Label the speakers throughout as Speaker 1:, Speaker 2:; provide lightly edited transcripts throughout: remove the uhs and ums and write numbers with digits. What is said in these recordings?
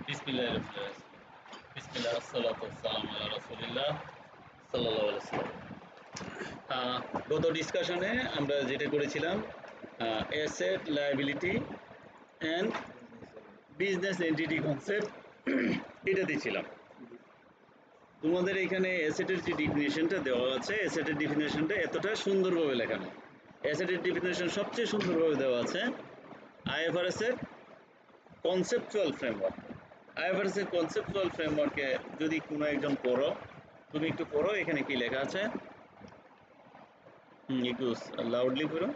Speaker 1: বিসমিল্লাহির রহমানির রহিম। বিসমিল্লাহ আসসালাতু ওয়াসসালামু আলা রাসূলিল্লাহ সাল্লাল্লাহু আলাইহি ওয়াসাল্লাম। গত ডিসকাশনে আমরা যেটা করেছিলাম asset liability and business entity concept এটাতে ছিলাম। তোমাদের এখানে অ্যাসেটের যে ডিফিনিশনটা দেওয়া আছে, অ্যাসেটের ডিফিনিশনটা এতটা সুন্দরভাবে লেখা নেই। অ্যাসেটের ডিফিনিশন সবচেয়ে সুন্দরভাবে দেওয়া আছে আইএফআরএস এর কনসেপচুয়াল ফ্রেমওয়ার্ক। আইএফআরএস এর কনসেপচুয়াল ফ্রেমওয়ার্কে যদি কোনো একজন পড়ো, তুমি একটু পড়ো এখানে কি লেখা আছে, একটু লাউডলি পড়ো।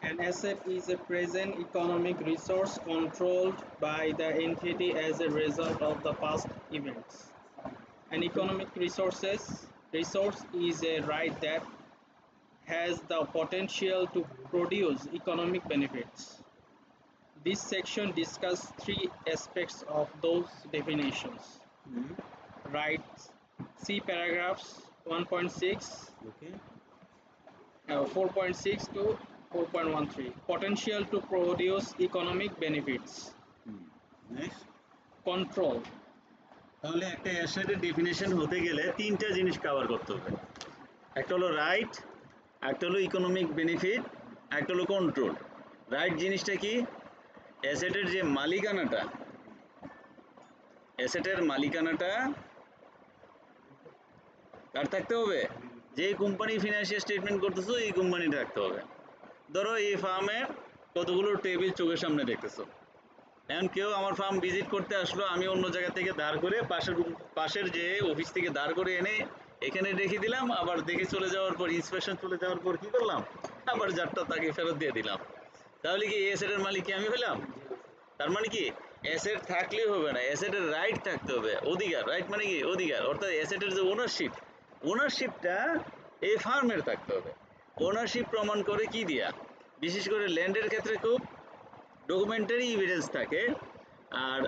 Speaker 2: An asset is a present economic resource controlled by the entity as a result of the past events. An economic resource is a right that has the potential to produce economic benefits. This section discusses three aspects of those definitions. Rights. See paragraphs 1.6,
Speaker 1: Okay.
Speaker 2: 4.6 to 4.13. Potential to produce economic benefits.
Speaker 1: Next.
Speaker 2: Control.
Speaker 1: তাহলে একটা অ্যাসেটের definition হতে গেলে তিনটা জিনিস cover করতে হবে। একটা হলো রাইট, একটা হলো ইকোনমিক বেনিফিট, একটা হলো কন্ট্রোল। রাইট জিনিসটা কি? অ্যাসেটের যে মালিকানাটা, অ্যাসেটের মালিকানাটা কার থাকতে হবে? যে কোম্পানি ফিনান্সিয়াল স্টেটমেন্ট করতেছো এই কোম্পানি থাকতে হবে। ধরো এই ফার্মের কতগুলো টেবিল চোখের সামনে দেখতেছো, এখন কেউ আমার ফার্ম ভিজিট করতে আসলো, আমি অন্য জায়গা থেকে দাঁড় করে পাশের যে অফিস থেকে দাঁড় করে এনে এখানে রেখে দিলাম, আবার দেখে চলে যাওয়ার পর ইন্সপেকশন চলে যাওয়ার পর কি করলাম, আবার জারটা তাকে ফেরত দিয়ে দিলাম। তাহলে কি অ্যাসেটের মালিক কি আমি হলাম? তার মানে কি অ্যাসেট থাকলেই হবে না, অ্যাসেটের রাইট থাকতে হবে, অধিকার। রাইট মানে কি? অধিকার। অর্থাৎ অ্যাসেটের যে ওনারশিপটা এই ফার্মের থাকতে হবে। ওনারশিপ প্রমাণ করে কি দিয়া? বিশেষ করে ল্যান্ডের ক্ষেত্রে খুব ডকুমেন্টারি এভিডেন্স থাকে, আর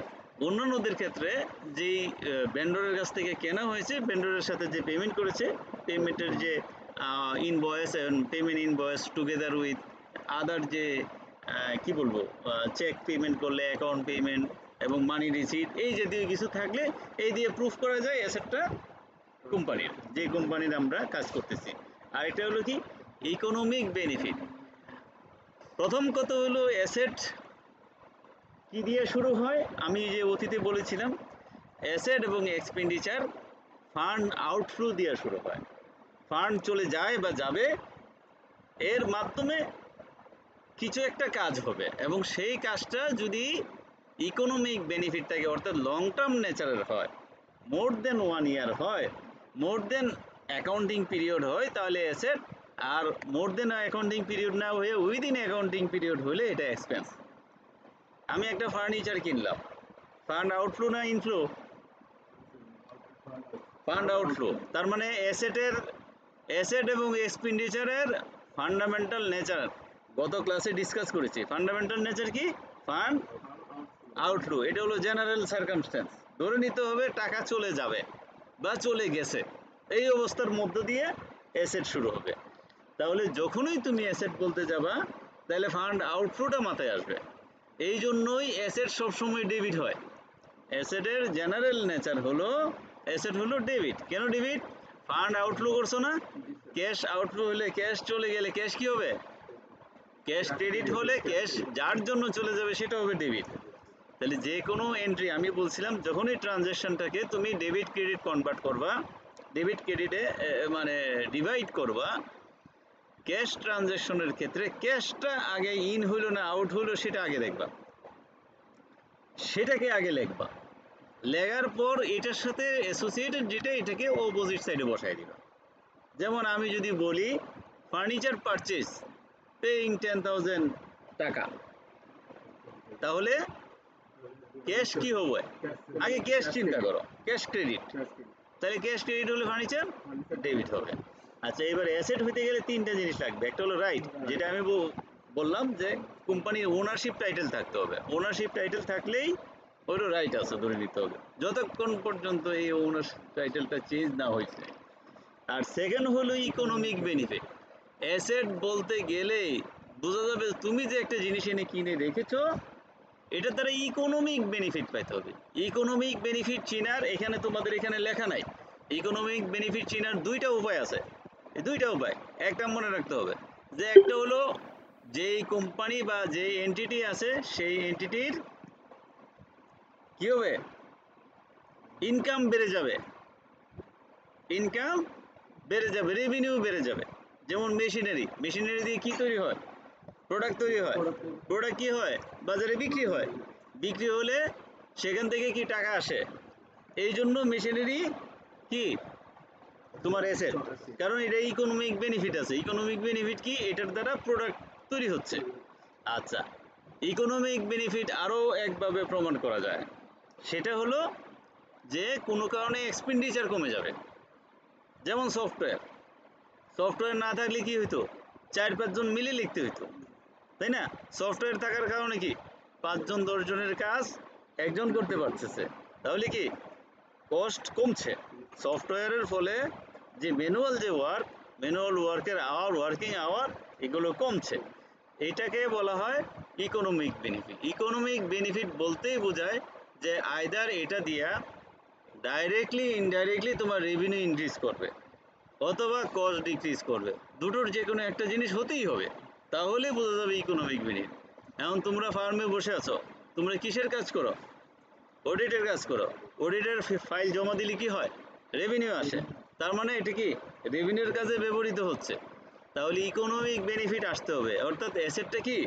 Speaker 1: অন্যান্যদের ক্ষেত্রে যেই ভেন্ডরের কাছ থেকে কেনা হয়েছে, ভেন্ডরের সাথে যে পেমেন্ট করেছে, পেমেন্টের যে ইনভয়েস এবং payment invoice together with other যে কি বলবো, চেক পেমেন্ট করলে অ্যাকাউন্ট পেমেন্ট এবং মানি রিসিট, এই জাতীয় কিছু থাকলে এই দিয়ে প্রুফ করা যায় অ্যাসেটটা কোম্পানির, যে কোম্পানির আমরা কাজ করতেছি। আর এটা হলো কি ইকোনমিক বেনিফিট। প্রথম কথা হলো অ্যাসেট কি দিয়ে শুরু হয়? আমি যে অতীতে বলেছিলাম অ্যাসেট এবং এক্সপেন্ডিচার ফান্ড আউটফ্লো দিয়ে শুরু হয়। ফান্ড চলে যায় বা যাবে, এর মাধ্যমে কিছু একটা কাজ হবে, এবং সেই কাজটা যদি ইকোনমিক বেনিফিট থাকে, অর্থাৎ লং টার্ম নেচারের হয়, মোর দেন 1 ইয়ার হয়, মোর দেন অ্যাকাউন্টিং পিরিয়ড হয়, তাহলে অ্যাসেট। আর মোর দেন অ্যাকাউন্টিং পিরিয়ড না হয়ে উইদিন অ্যাকাউন্টিং পিরিয়ড হলে এটা এক্সপেন্স। আমি একটা ফার্নিচার কিনলাম, ফান্ড আউটফ্লো না ইনফ্লো? Fund outflow. তার মানে অ্যাসেট এবং এক্সপেন্ডিচারের ফান্ডামেন্টাল নেচার গত ক্লাসে ডিসকাস করেছি। ফান্ডামেন্টাল নেচার কি? Fund outflow. এটা হলো জেনারেল সার্কামস্ট্যান্স। ধরে নিতে হবে টাকা চলে যাবে বা চলে গেছে, এই অবস্থার মধ্য দিয়ে অ্যাসেট শুরু হবে। তাহলে যখনই তুমি অ্যাসেট বলতে যাবা, তাহলে ফান্ড আউটফ্লোটা মাথায় আসবে। এই জন্যই অ্যাসেট সবসময় ডেবিট হয়। অ্যাসেটের জেনারেল নেচার হলো, অ্যাসেট হলো ডেবিট। কেন ডেবিট? ফান্ড আউটফ্লো করছো না, ক্যাশ আউটফ্লো হলে, ক্যাশ চলে গেলে ক্যাশ কি হবে? ক্যাশ ক্রেডিট হলে ক্যাশ যার জন্য চলে যাবে সেটা হবে ডেবিট। তাহলে যে কোনো এন্ট্রি, আমি বলছিলাম যখনই ট্রানজ্যাকশনটাকে তুমি ডেবিট ক্রেডিট কনভার্ট করবা, ডেবিট ক্রেডিটে মানে ডিভাইড করবা, ক্যাশ ট্রানজ্যাকশনের ক্ষেত্রে ক্যাশটা আগে ইন হইলো না আউট হইলো সেটা আগে দেখবা, সেটাকে আগে লিখবা। লেখার পর এটার সাথে অ্যাসোসিয়েটেড যেটা, এটাকে অপোজিট সাইডে বসাই দিবা। যেমন আমি যদি বলি ফার্নিচার পারচেজ পেইং 10,000 টাকা, তাহলে ক্যাশ কি হবে? আগে ক্যাশ চিন্তা করো, ক্যাশ ক্রেডিট। তাহলে ক্যাশ ক্রেডিট হলে ফার্নিচার ডেবিট হবে। আচ্ছা, এবার অ্যাসেট হইতে গেলে তিনটা জিনিস লাগবে। একটা হলো রাইট, যেটা আমি বললাম যে কোম্পানির ওনারশিপ টাইটেল থাকতে হবে। ওনারশিপ টাইটেল থাকলেই ওইটা রাইট আছে ধরে নিতে হবে, যতক্ষণ পর্যন্ত এই ওনারশিপ টাইটেলটা চেঞ্জ না হয়েছে। আর সেকেন্ড হলো ইকোনমিক বেনিফিট। অ্যাসেট বলতে গেলে বোঝা যাবে তুমি যে একটা জিনিস এনে কিনে রেখেছো, এটার দ্বারা ইকোনমিক বেনিফিট পাইতে হবে। ইকোনমিক বেনিফিট চিনার এখানে তোমাদের এখানে লেখা নাই। ইকোনমিক বেনিফিট চিনার দুইটা উপায় আছে। এই দুইটা উপায় একটা মনে রাখতে হবে, যে একটা হলো যেই কোম্পানি বা যেই এন্টিটি আছে সেই এন্টিটির কি হবে, ইনকাম বেড়ে যাবে, ইনকাম বেড়ে যাবে, রেভিনিউ বেড়ে যাবে। যেমন মেশিনারি, মেশিনারি দিয়ে কি তৈরি হয়, প্রোডাক্ট তৈরি হয়, প্রোডাক্ট কি হয়, বাজারে বিক্রি হয়, বিক্রি হলে সেখান থেকে কি টাকা আসে, এই জন্য মেশিনারি কি তোমার অ্যাসেট, কারণ এটা ইকোনমিক বেনিফিট আছে। ইকোনমিক বেনিফিট কি, এটার দ্বারা প্রোডাক্ট তৈরি হচ্ছে। আচ্ছা, ইকোনমিক বেনিফিট আরও একভাবে প্রমাণ করা যায়, সেটা হলো যে কোনো কারণে এক্সপেন্ডিচার কমে যাবে। যেমন সফটওয়্যার, সফটওয়্যার না থাকলে কি হইতো, 4-5 জন মিলে লিখতে হইতো, তাই না? সফটওয়্যার থাকার কারণে কি 5 জন 10 জনের কাজ একজন করতে পারতেছে, তাহলে কি কস্ট কমছে। সফটওয়্যারের ফলে যে ম্যানুয়াল যে ওয়ার্ক, ম্যানুয়াল ওয়ার্কের আওয়ার, ওয়ার্কিং আওয়ার, এগুলো কমছে। এটাকে বলা হয় ইকোনমিক বেনিফিট। ইকোনমিক বেনিফিট বলতেই বোঝায় যে আইদার এটা দিয়া ডাইরেক্টলি ইনডাইরেক্টলি তোমার রেভিনিউ ইনক্রিজ করবে অথবা কস্ট ডিক্রিজ করবে, দুটোর যে কোনো একটা জিনিস হতেই হবে, তাহলে বোঝা যাবে ইকোনমিক বেনিফিট। এখন তোমরা ফার্মে বসে আছো, তোমরা কিসের কাজ করো, অডিটের কাজ করো, অডিটের ফাইল জমা দিলে কি হয়, রেভিনিউ আসে, তার মানে এটা কি রেভিনিউর কাজে ব্যবহৃত হচ্ছে, তাহলে ইকোনমিক বেনিফিট আসতে হবে। অর্থাৎ অ্যাসেটটা কি,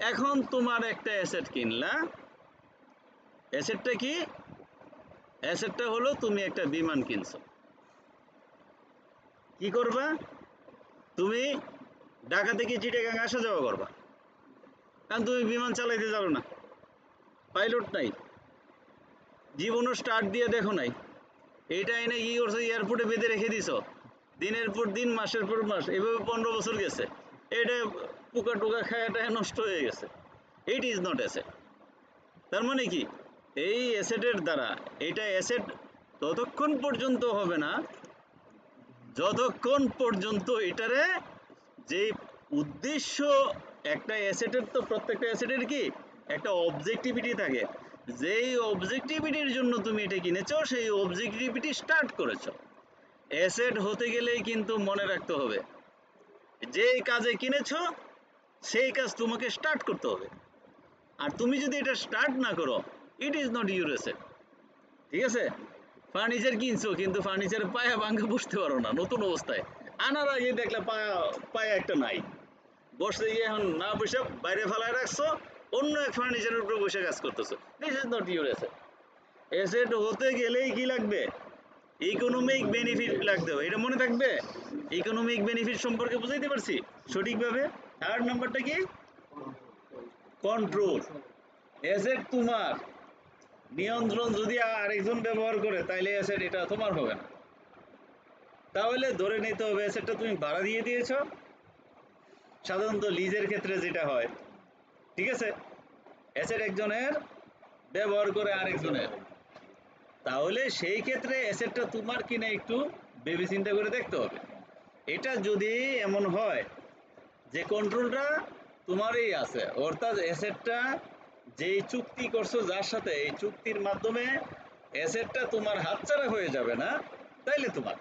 Speaker 1: এখন তোমার একটা অ্যাসেট কিনলা, অ্যাসেটটা কি, অ্যাসেটটা হলো তুমি একটা বিমান কিনছো, কি করবা, তুমি ঢাকা থেকে চিটাগাং আসা যাওয়া করবা, কারণ তুমি বিমান চালাইতে জানো না, পাইলট নাই, জীবনও স্টার্ট দিয়ে দেখো নাই, এইটা এনে কি করছো, এয়ারপোর্টে বেঁধে রেখে দিছো, দিনের পর দিন মাসের পর মাস, এভাবে 15 বছর গেছে, এটা পোকা টোকা খায়াটা নষ্ট হয়ে গেছে। It is not asset. তার মানে কি, এই অ্যাসেটের দ্বারা, এটা অ্যাসেট ততক্ষণ পর্যন্ত হবে না যতক্ষণ পর্যন্ত এটারে যে উদ্দেশ্য, একটা অ্যাসেটের তো প্রত্যেকটা অ্যাসেটের কি একটা অবজেক্টিভিটি থাকে, যেই অবজেক্টিভিটির জন্য তুমি এটা কিনেছো সেই অবজেক্টিভিটি স্টার্ট করেছো। অ্যাসেট হতে গেলেই কিন্তু মনে রাখতে হবে, যেই কাজে কিনেছো সেই কাজ তোমাকে স্টার্ট করতে হবে, আর তুমি যদি এটা স্টার্ট না করো, it is not your asset. ঠিক আছে, ফার্নিচার কিনছো কিন্তু ফার্নিচার পায়া ভাঙ্গা বসতে পারো না, নতুন অবস্থায় আনার আগে দেখলে পায়া পায়া একটা নাই, বসতে গিয়ে এখন না বসে বাইরে ফেলায় রাখছো, অন্য এক ফার্নিচারের উপরে বসে কাজ করতেছো, this is not your asset. Asset হতে গেলেই কি লাগবে, ইকোনমিক বেনিফিট লাগতে হবে, এটা মনে থাকবে। ইকোনমিক বেনিফিট সম্পর্কে বুঝাইতে পারছি সঠিকভাবে। থার্ড নাম্বারটা কি, কন্ট্রোল। অ্যাসেট তোমার, নিয়ন্ত্রণ যদি আরেকজন ব্যবহার করে তাইলে অ্যাসেট এটা তোমার হবে না। তাহলে ধরে নিতে হবে অ্যাসেটটা তুমি ভাড়া দিয়ে দিয়েছো, সাধারণত লিজের ক্ষেত্রে যেটা হয়, ঠিক আছে, অ্যাসেট একজনের ব্যবহার করে আরেকজনের, তাহলে সেই ক্ষেত্রে অ্যাসেটটা তোমার কিনা একটু ভেবে চিন্তা করে দেখতে হবে। এটা যদি এমন হয় যে কন্ট্রোলটা তোমারই আছে, অর্থাৎ অ্যাসেটটা যেই চুক্তি করছো যার সাথে, এই চুক্তির মাধ্যমে অ্যাসেটটা তোমার হাতছাড়া হয়ে যাবে না, তাইলে তোমার।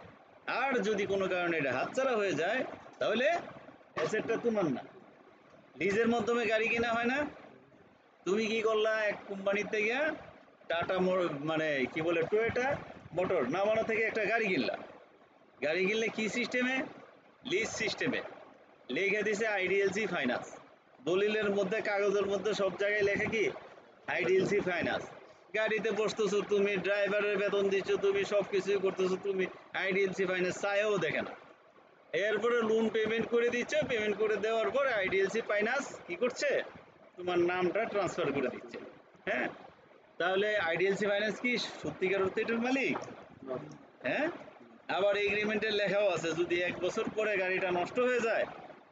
Speaker 1: আর যদি কোনো কারণে এটা হাতছাড়া হয়ে যায় তাহলে অ্যাসেটটা তোমার না। লিজের মাধ্যমে গাড়ি কেনা হয় না, তুমি কি করলা, এক কোম্পানির থেকে টাটা মানে কি বলে টয়োটা মোটর নামানো থেকে একটা গাড়ি কিনলা, গাড়ি কিনলে কি সিস্টেমে, লিজ সিস্টেমে, লিখে দিছে আইডিএলসি ফাইন্যান্স, দলিলের মধ্যে কাগজের মধ্যে সব জায়গায় লেখে কি আইডিএলসি ফাইন্যান্স, গাড়িতে বসতেছো তুমি, ড্রাইভারের বেতন দিচ্ছ তুমি, সব কিছুই করতেছো তুমি, আইডিএলসি ফাইন্যান্স চাইও দেখে না, এরপরে লোন পেমেন্ট করে দিচ্ছ, পেমেন্ট করে দেওয়ার পরে আইডিএলসি ফাইন্যান্স কি করছে, তোমার নামটা ট্রান্সফার করে দিচ্ছে। হ্যাঁ, তাহলে আইডিএলসি ফাইন্যান্স কি সত্যিকার অর্থে এটার মালিক? হ্যাঁ, আবার এগ্রিমেন্টের লেখাও আছে যদি 1 বছর পরে গাড়িটা নষ্ট হয়ে যায়,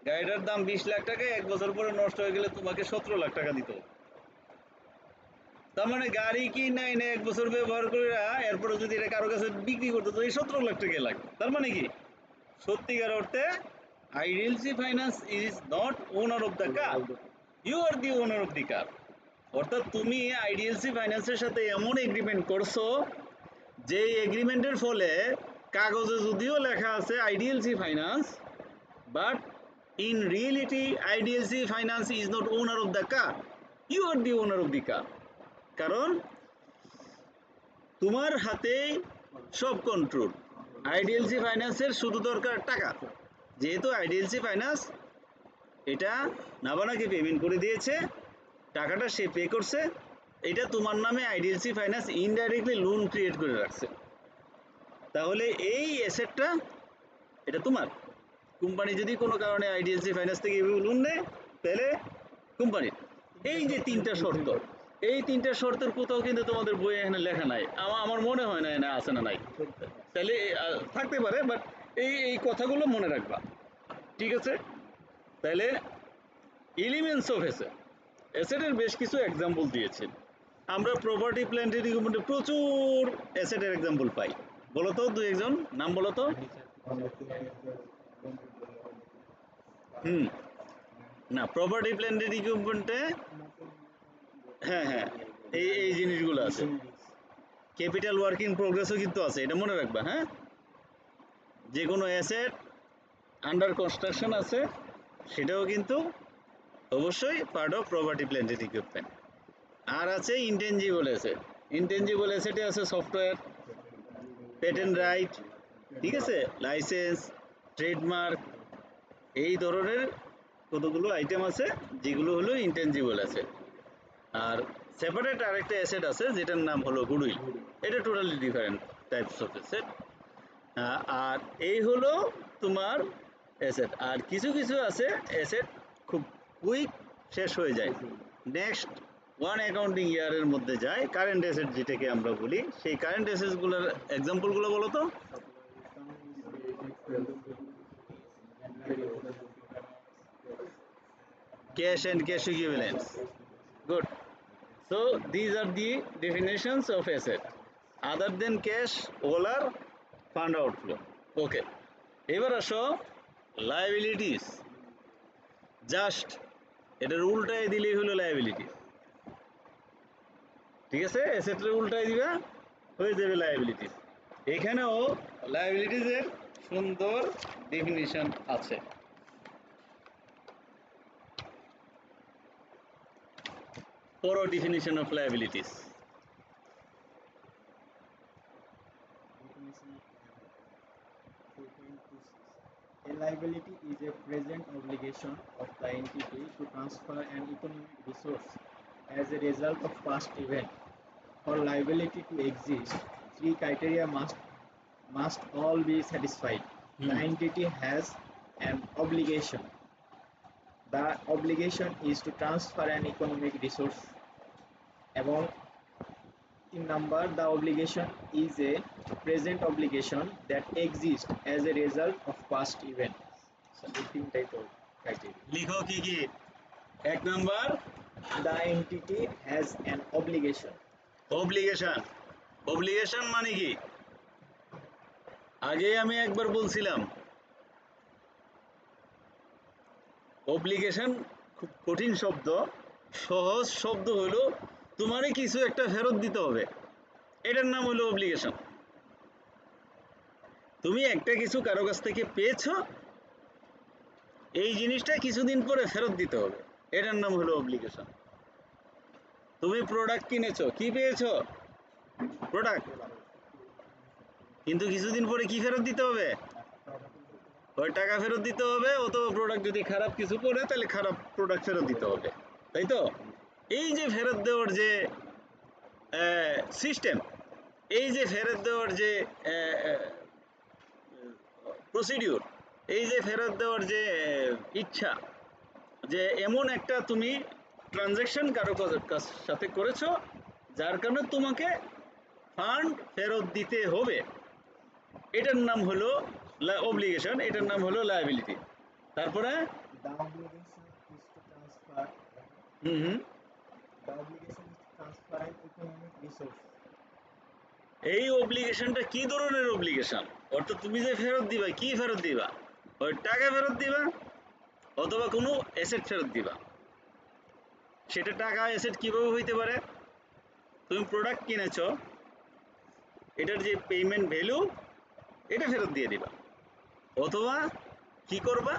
Speaker 1: গাড়িটার দাম 20 লাখ টাকা, 1 বছর পরে নষ্ট হয়ে গেলে তোমাকে 17 লাখ টাকা দিতে হবে। তার মানে গাড়ি কি নাই না 1 বছর ব্যবহার করে এরপরে যদি এটা কারো কাছে বিক্রি করতে তো এই 17 লাখ টাকা লাগবে। তার মানে কি সত্যিকার অর্থে IDLC finance is not owner of the car, you are the owner of the car. অর্থাৎ তুমি আইডিএলসি ফাইন্যান্সের সাথে এমন এগ্রিমেন্ট করছো যে এগ্রিমেন্টের ফলে কাগজে যদিও লেখা আছে IDLC Finance, but in reality IDLC finance is not owner of the car, you are the owner of the car. কারণ তোমার হাতেই সব কন্ট্রোল। আইডিএলসি ফাইন্যান্সের শুধু দরকার টাকা, যেহেতু আইডিএলসি ফাইন্যান্স এটা নাবানাকে পেমেন্ট করে দিয়েছে, টাকাটা সে পে করছে, এটা তোমার নামে IDLC finance indirectly loan create করে রাখছে। তাহলে এই অ্যাসেটটা এটা তোমার। কোম্পানি যদি কোনো কারণে আইডিএলসি ফাইন্যান্স থেকে লোন নেয় তাহলে কোম্পানির। এই যে তিনটা শর্ত, এই তিনটা শর্তের কোথাও কিন্তু তোমাদের বইয়ে এখানে লেখা নাই, আমার মনে হয় না এখানে আছে না নাই, তাহলে থাকতে পারে, বাট এই কথাগুলো মনে রাখবা, ঠিক আছে? তাহলে এলিমেন্টস অফ অ্যাসেট, অ্যাসেটের বেশ কিছু এক্সাম্পল দিয়েছে। আমরা প্রপার্টি প্ল্যান্ট এগ্রিমেন্টে প্রচুর অ্যাসেটের এক্সাম্পল পাই। বলো তো দুই একজন নাম বলো তো। না, প্রপার্টি প্ল্যান্ট এগ্রিমেন্টে হ্যাঁ হ্যাঁ এই জিনিসগুলো আছে। ক্যাপিটাল ওয়ার্ক ইন প্রোগ্রেসও কিন্তু আছে, এটা মনে রাখবা। হ্যাঁ, যে কোনো অ্যাসেট আন্ডার কনস্ট্রাকশন আছে সেটাও কিন্তু অবশ্যই part of property plant and equipment. আর আছে ইনটেনজিবল অ্যাসেট। ইনটেনজিবল অ্যাসেটে আছে সফটওয়্যার, পেটেন্ট রাইট, ঠিক আছে, লাইসেন্স, ট্রেডমার্ক, এই ধরনের কতগুলো আইটেম আছে যেগুলো হলো ইনটেনজিবল অ্যাসেট। আর সেপারেট আরেকটা অ্যাসেট আছে যেটার নাম হলো গুডউইল, এটা totally different types of asset. আর এই হলো তোমার অ্যাসেট। আর কিছু কিছু আছে অ্যাসেট খুব কুইক শেষ হয়ে যায়, নেক্সট ওয়ান অ্যাকাউন্টিং ইয়ারের মধ্যে যায়, কারেন্ট অ্যাসেট যেটাকে আমরা বলি। সেই কারেন্ট অ্যাসেটগুলোর এক্সাম্পলগুলো বলো তো। Cash and cash equivalents. Good. So these are the definitions of asset. Other than cash, all are fund outflow. Okay. এবার আসো liabilities. জাস্ট এটার উল্টায় দিলেই হলো লায়াবিলিটিস, ঠিক আছে? অ্যাসেটের উল্টায় দিবা, হয়ে যাবে লায়াবিলিটিস। এখানেও লায়াবিলিটিসের সুন্দর ডেফিনিশন আছে। পড়ো definition of liabilities.
Speaker 2: Definition of liability. 4.26. A liability is a present obligation of the entity to transfer an economic resource as a result of past event. For liability to exist, three criteria must all be satisfied. The entity has an obligation. The obligation is to transfer an economic resource. এবং 3 number, the obligation is a present obligation that exists as a result of past event. So, এই তিনটাই তো criteria.
Speaker 1: লিখো কি কি। এক number
Speaker 2: The entity has an obligation.
Speaker 1: Obligation. Obligation মানে কি? আগে আমি একবার বলছিলাম, অব্লিগেশন খুব কঠিন শব্দ, সহজ শব্দ হলো তোমারে কিছু একটা ফেরত দিতে হবে, এটার নাম হলো অব্লিগেশন। তুমি একটা কিছু কারো কাছ থেকে পেয়েছো, এই জিনিসটা কিছুদিন পরে ফেরত দিতে হবে, এটার নাম হলো অব্লিগেশন। তুমি প্রোডাক্ট কিনেছো, কি পেয়েছো? প্রোডাক্ট, কিন্তু কিছুদিন পরে কি ফেরত দিতে হবে? ওই টাকা ফেরত দিতে হবে, অথবা প্রোডাক্ট যদি খারাপ কিছু পড়ে তাহলে খারাপ প্রোডাক্ট ফেরত দিতে হবে, তাই তো? এই যে ফেরত দেওয়ার যে সিস্টেম, এই যে ফেরত দেওয়ার যে প্রসিডিউর, এই যে ফেরত দেওয়ার যে ইচ্ছা, যে এমন একটা তুমি ট্রানজ্যাকশন কারো সাথে করেছো যার কারণে তোমাকে ফান্ড ফেরত দিতে হবে, এটার নাম হলো অব্লিগেশন, এটার নাম হলো লায়াবিলিটি। তারপরে
Speaker 2: The obligation is to transfer. The obligation is to transfer an economic resource.
Speaker 1: এই অব্লিগেশনটা কি ধরনের অব্লিগেশন? অর্থাৎ তুমি যে ফেরত দিবা, কি ফেরত দিবা? ওই টাকা ফেরত দিবা অথবা কোনো অ্যাসেট ফেরত দিবা। সেটা টাকা অ্যাসেট কিভাবে হইতে পারে? তুমি প্রোডাক্ট কিনেছো, এটার যে পেমেন্ট ভ্যালু এটা ফেরত দিয়ে দিবা, অথবা কি করবা,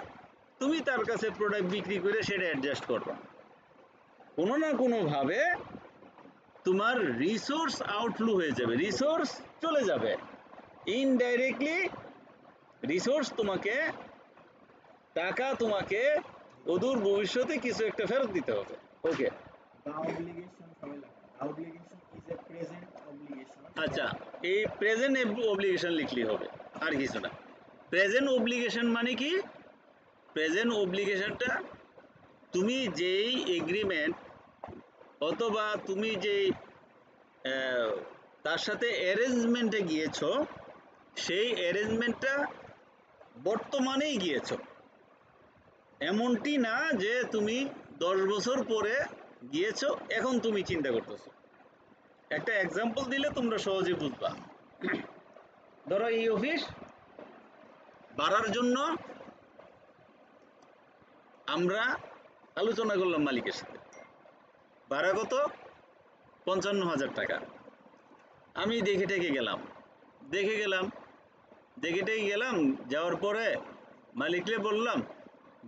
Speaker 1: তুমি তার কাছে প্রোডাক্ট বিক্রি করে সেটা অ্যাডজাস্ট করবা। কোনো না কোনোভাবে তোমার রিসোর্স আউটফ্লো হয়ে যাবে, রিসোর্স চলে যাবে, ইনডাইরেক্টলি রিসোর্স তোমাকে, টাকা তোমাকে অদূর ভবিষ্যতে কিছু একটা ফেরত দিতে হবে। ওকে,
Speaker 3: The obligation সবাই লেখা। The obligation is a present obligation.
Speaker 1: আচ্ছা, এই প্রেজেন্ট অব্লিগেশন লিখলেই হবে, আর কিছু না। প্রেজেন্ট অব্লিগেশন মানে কি? প্রেজেন্ট অব্লিগেশনটা তুমি যেই এগ্রিমেন্ট অথবা তুমি যেই তার সাথে অ্যারেঞ্জমেন্টে গিয়েছো, সেই অ্যারেঞ্জমেন্টটা বর্তমানেই গিয়েছো, এমনটি না যে তুমি 10 বছর পরে গিয়েছো এখন তুমি চিন্তা করতেছো। একটা এক্সাম্পল দিলে তোমরা সহজে বুঝবা। ধরো এই অফিস ভাড়ার জন্য আমরা আলোচনা করলাম মালিকের সাথে, ভাড়া কত? 55,000 টাকা। আমি দেখে টেকে গেলাম, যাওয়ার পরে মালিককে বললাম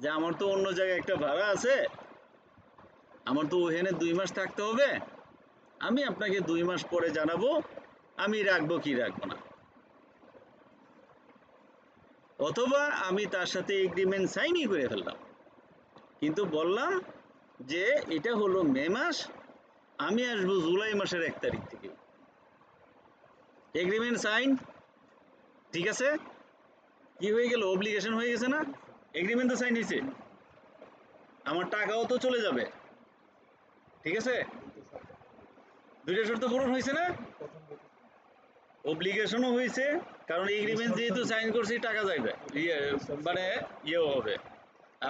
Speaker 1: যে আমার তো অন্য জায়গায় একটা ভাড়া আছে, আমার তো ওখানে 2 মাস থাকতে হবে, আমি আপনাকে 2 মাস পরে জানাবো আমি রাখবো কি রাখবো না। অথবা আমি তার সাথে এগ্রিমেন্ট সাইনই করে ফেললাম, কিন্তু বললাম যে এটা হলো মে মাস, আমি আসবো জুলাই মাসের 1 তারিখ থেকে। এগ্রিমেন্ট সাইন, ঠিক আছে, কি হয়ে গেল? অব্লিগেশন হয়ে গেছে না? এগ্রিমেন্ট তো সাইন হয়েছে, আমার টাকাও তো চলে যাবে, ঠিক আছে, দুইটা শর্ত পূরণ হয়েছে না? অব্লিগেশনও হয়েছে, কারণ এগ্রিমেন্ট যেহেতু সাইন করছি টাকা যাইবে, মানে ইয়েও হবে।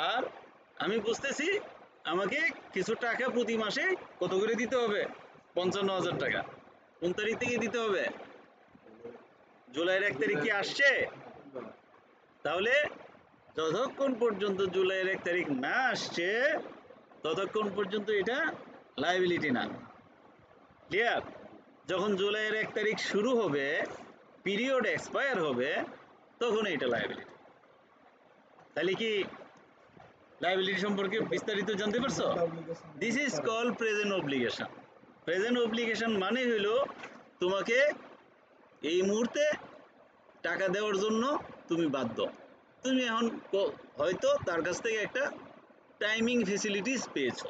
Speaker 1: আর আমি বুঝতেছি আমাকে কিছু টাকা প্রতি মাসে কত করে দিতে হবে? 55,000 টাকা। কোন তারিখ থেকে দিতে হবে? জুলাইয়ের 1 তারিখ কি আসছে? তাহলে যতক্ষণ পর্যন্ত জুলাইয়ের 1 তারিখ না আসছে ততক্ষণ পর্যন্ত এটা লায়াবিলিটি না। ক্লিয়ার? যখন জুলাইয়ের 1 তারিখ শুরু হবে, পিরিয়ড এক্সপায়ার হবে, তখন এটা লায়াবিলিটি। তাহলে কি লায়াবিলিটি সম্পর্কে বিস্তারিত জানতে পারছো? This is call present obligation. Present obligation মানে হলো তোমাকে এই মুহূর্তে টাকা দেওয়ার জন্য তুমি বাধ্য। তুমি এখন হয়তো তার কাছ থেকে একটা টাইমিং ফেসিলিটিস পেয়েছো,